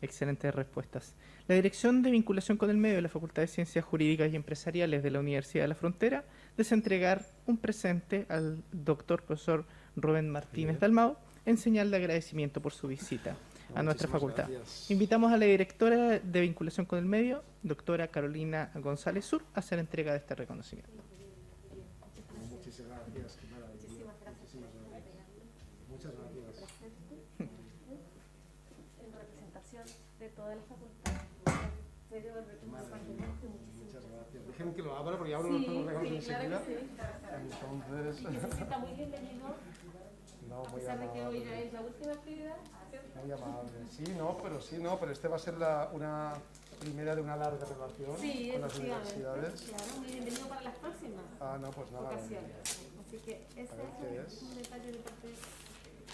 Excelentes respuestas. La Dirección de Vinculación con el Medio de la Facultad de Ciencias Jurídicas y Empresariales de la Universidad de la Frontera desea entregar un presente al doctor profesor Rubén Martínez Dalmau en señal de agradecimiento por su visita a nuestra facultad. Gracias. Invitamos a la directora de Vinculación con el Medio, doctora Carolina González Sur, a hacer entrega de este reconocimiento. Muchísimas gracias. Qué maravilla. Muchísimas gracias. Muchas gracias. En representación de toda la facultad. Serio, Muchas muchísimas gracias. Déjenme que lo abra porque abro Sí, los regalos sí, claro enseguida. que sí. Entonces, Y que se sienta muy bienvenido, no, a muy pesar de que hoy ya amable. es la última actividad. Muy amable. Sí, pero este va a ser una primera de una larga relación Sí, con las efectivamente. universidades. Claro, muy bienvenido para las próximas Ah, no, pues nada. ocasiones. Así que ese A ver qué es es. un detalle de parte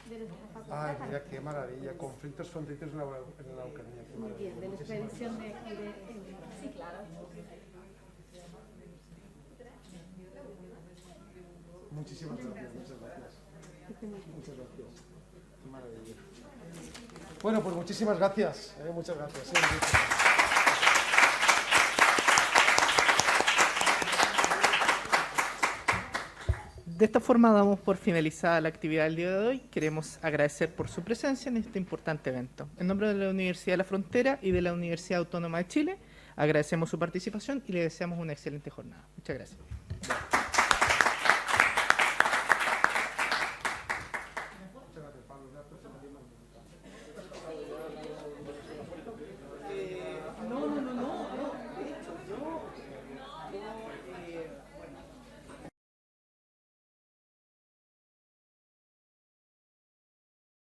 de nuestra facultad. Ay, para- mira, qué maravilla. Conflictos fronterizos en la Ucrania. Qué Muy maravilla. bien, de nuestra Muchísimas edición de sí, claro. Muchísimas gracias, muchas gracias. Muchas gracias. Qué maravilla. Bueno, pues muchísimas gracias. Muchas gracias. Sí, De esta forma damos por finalizada la actividad del día de hoy. Queremos agradecer por su presencia en este importante evento. En nombre de la Universidad de la Frontera y de la Universidad Autónoma de Chile, agradecemos su participación y le deseamos una excelente jornada. Muchas gracias.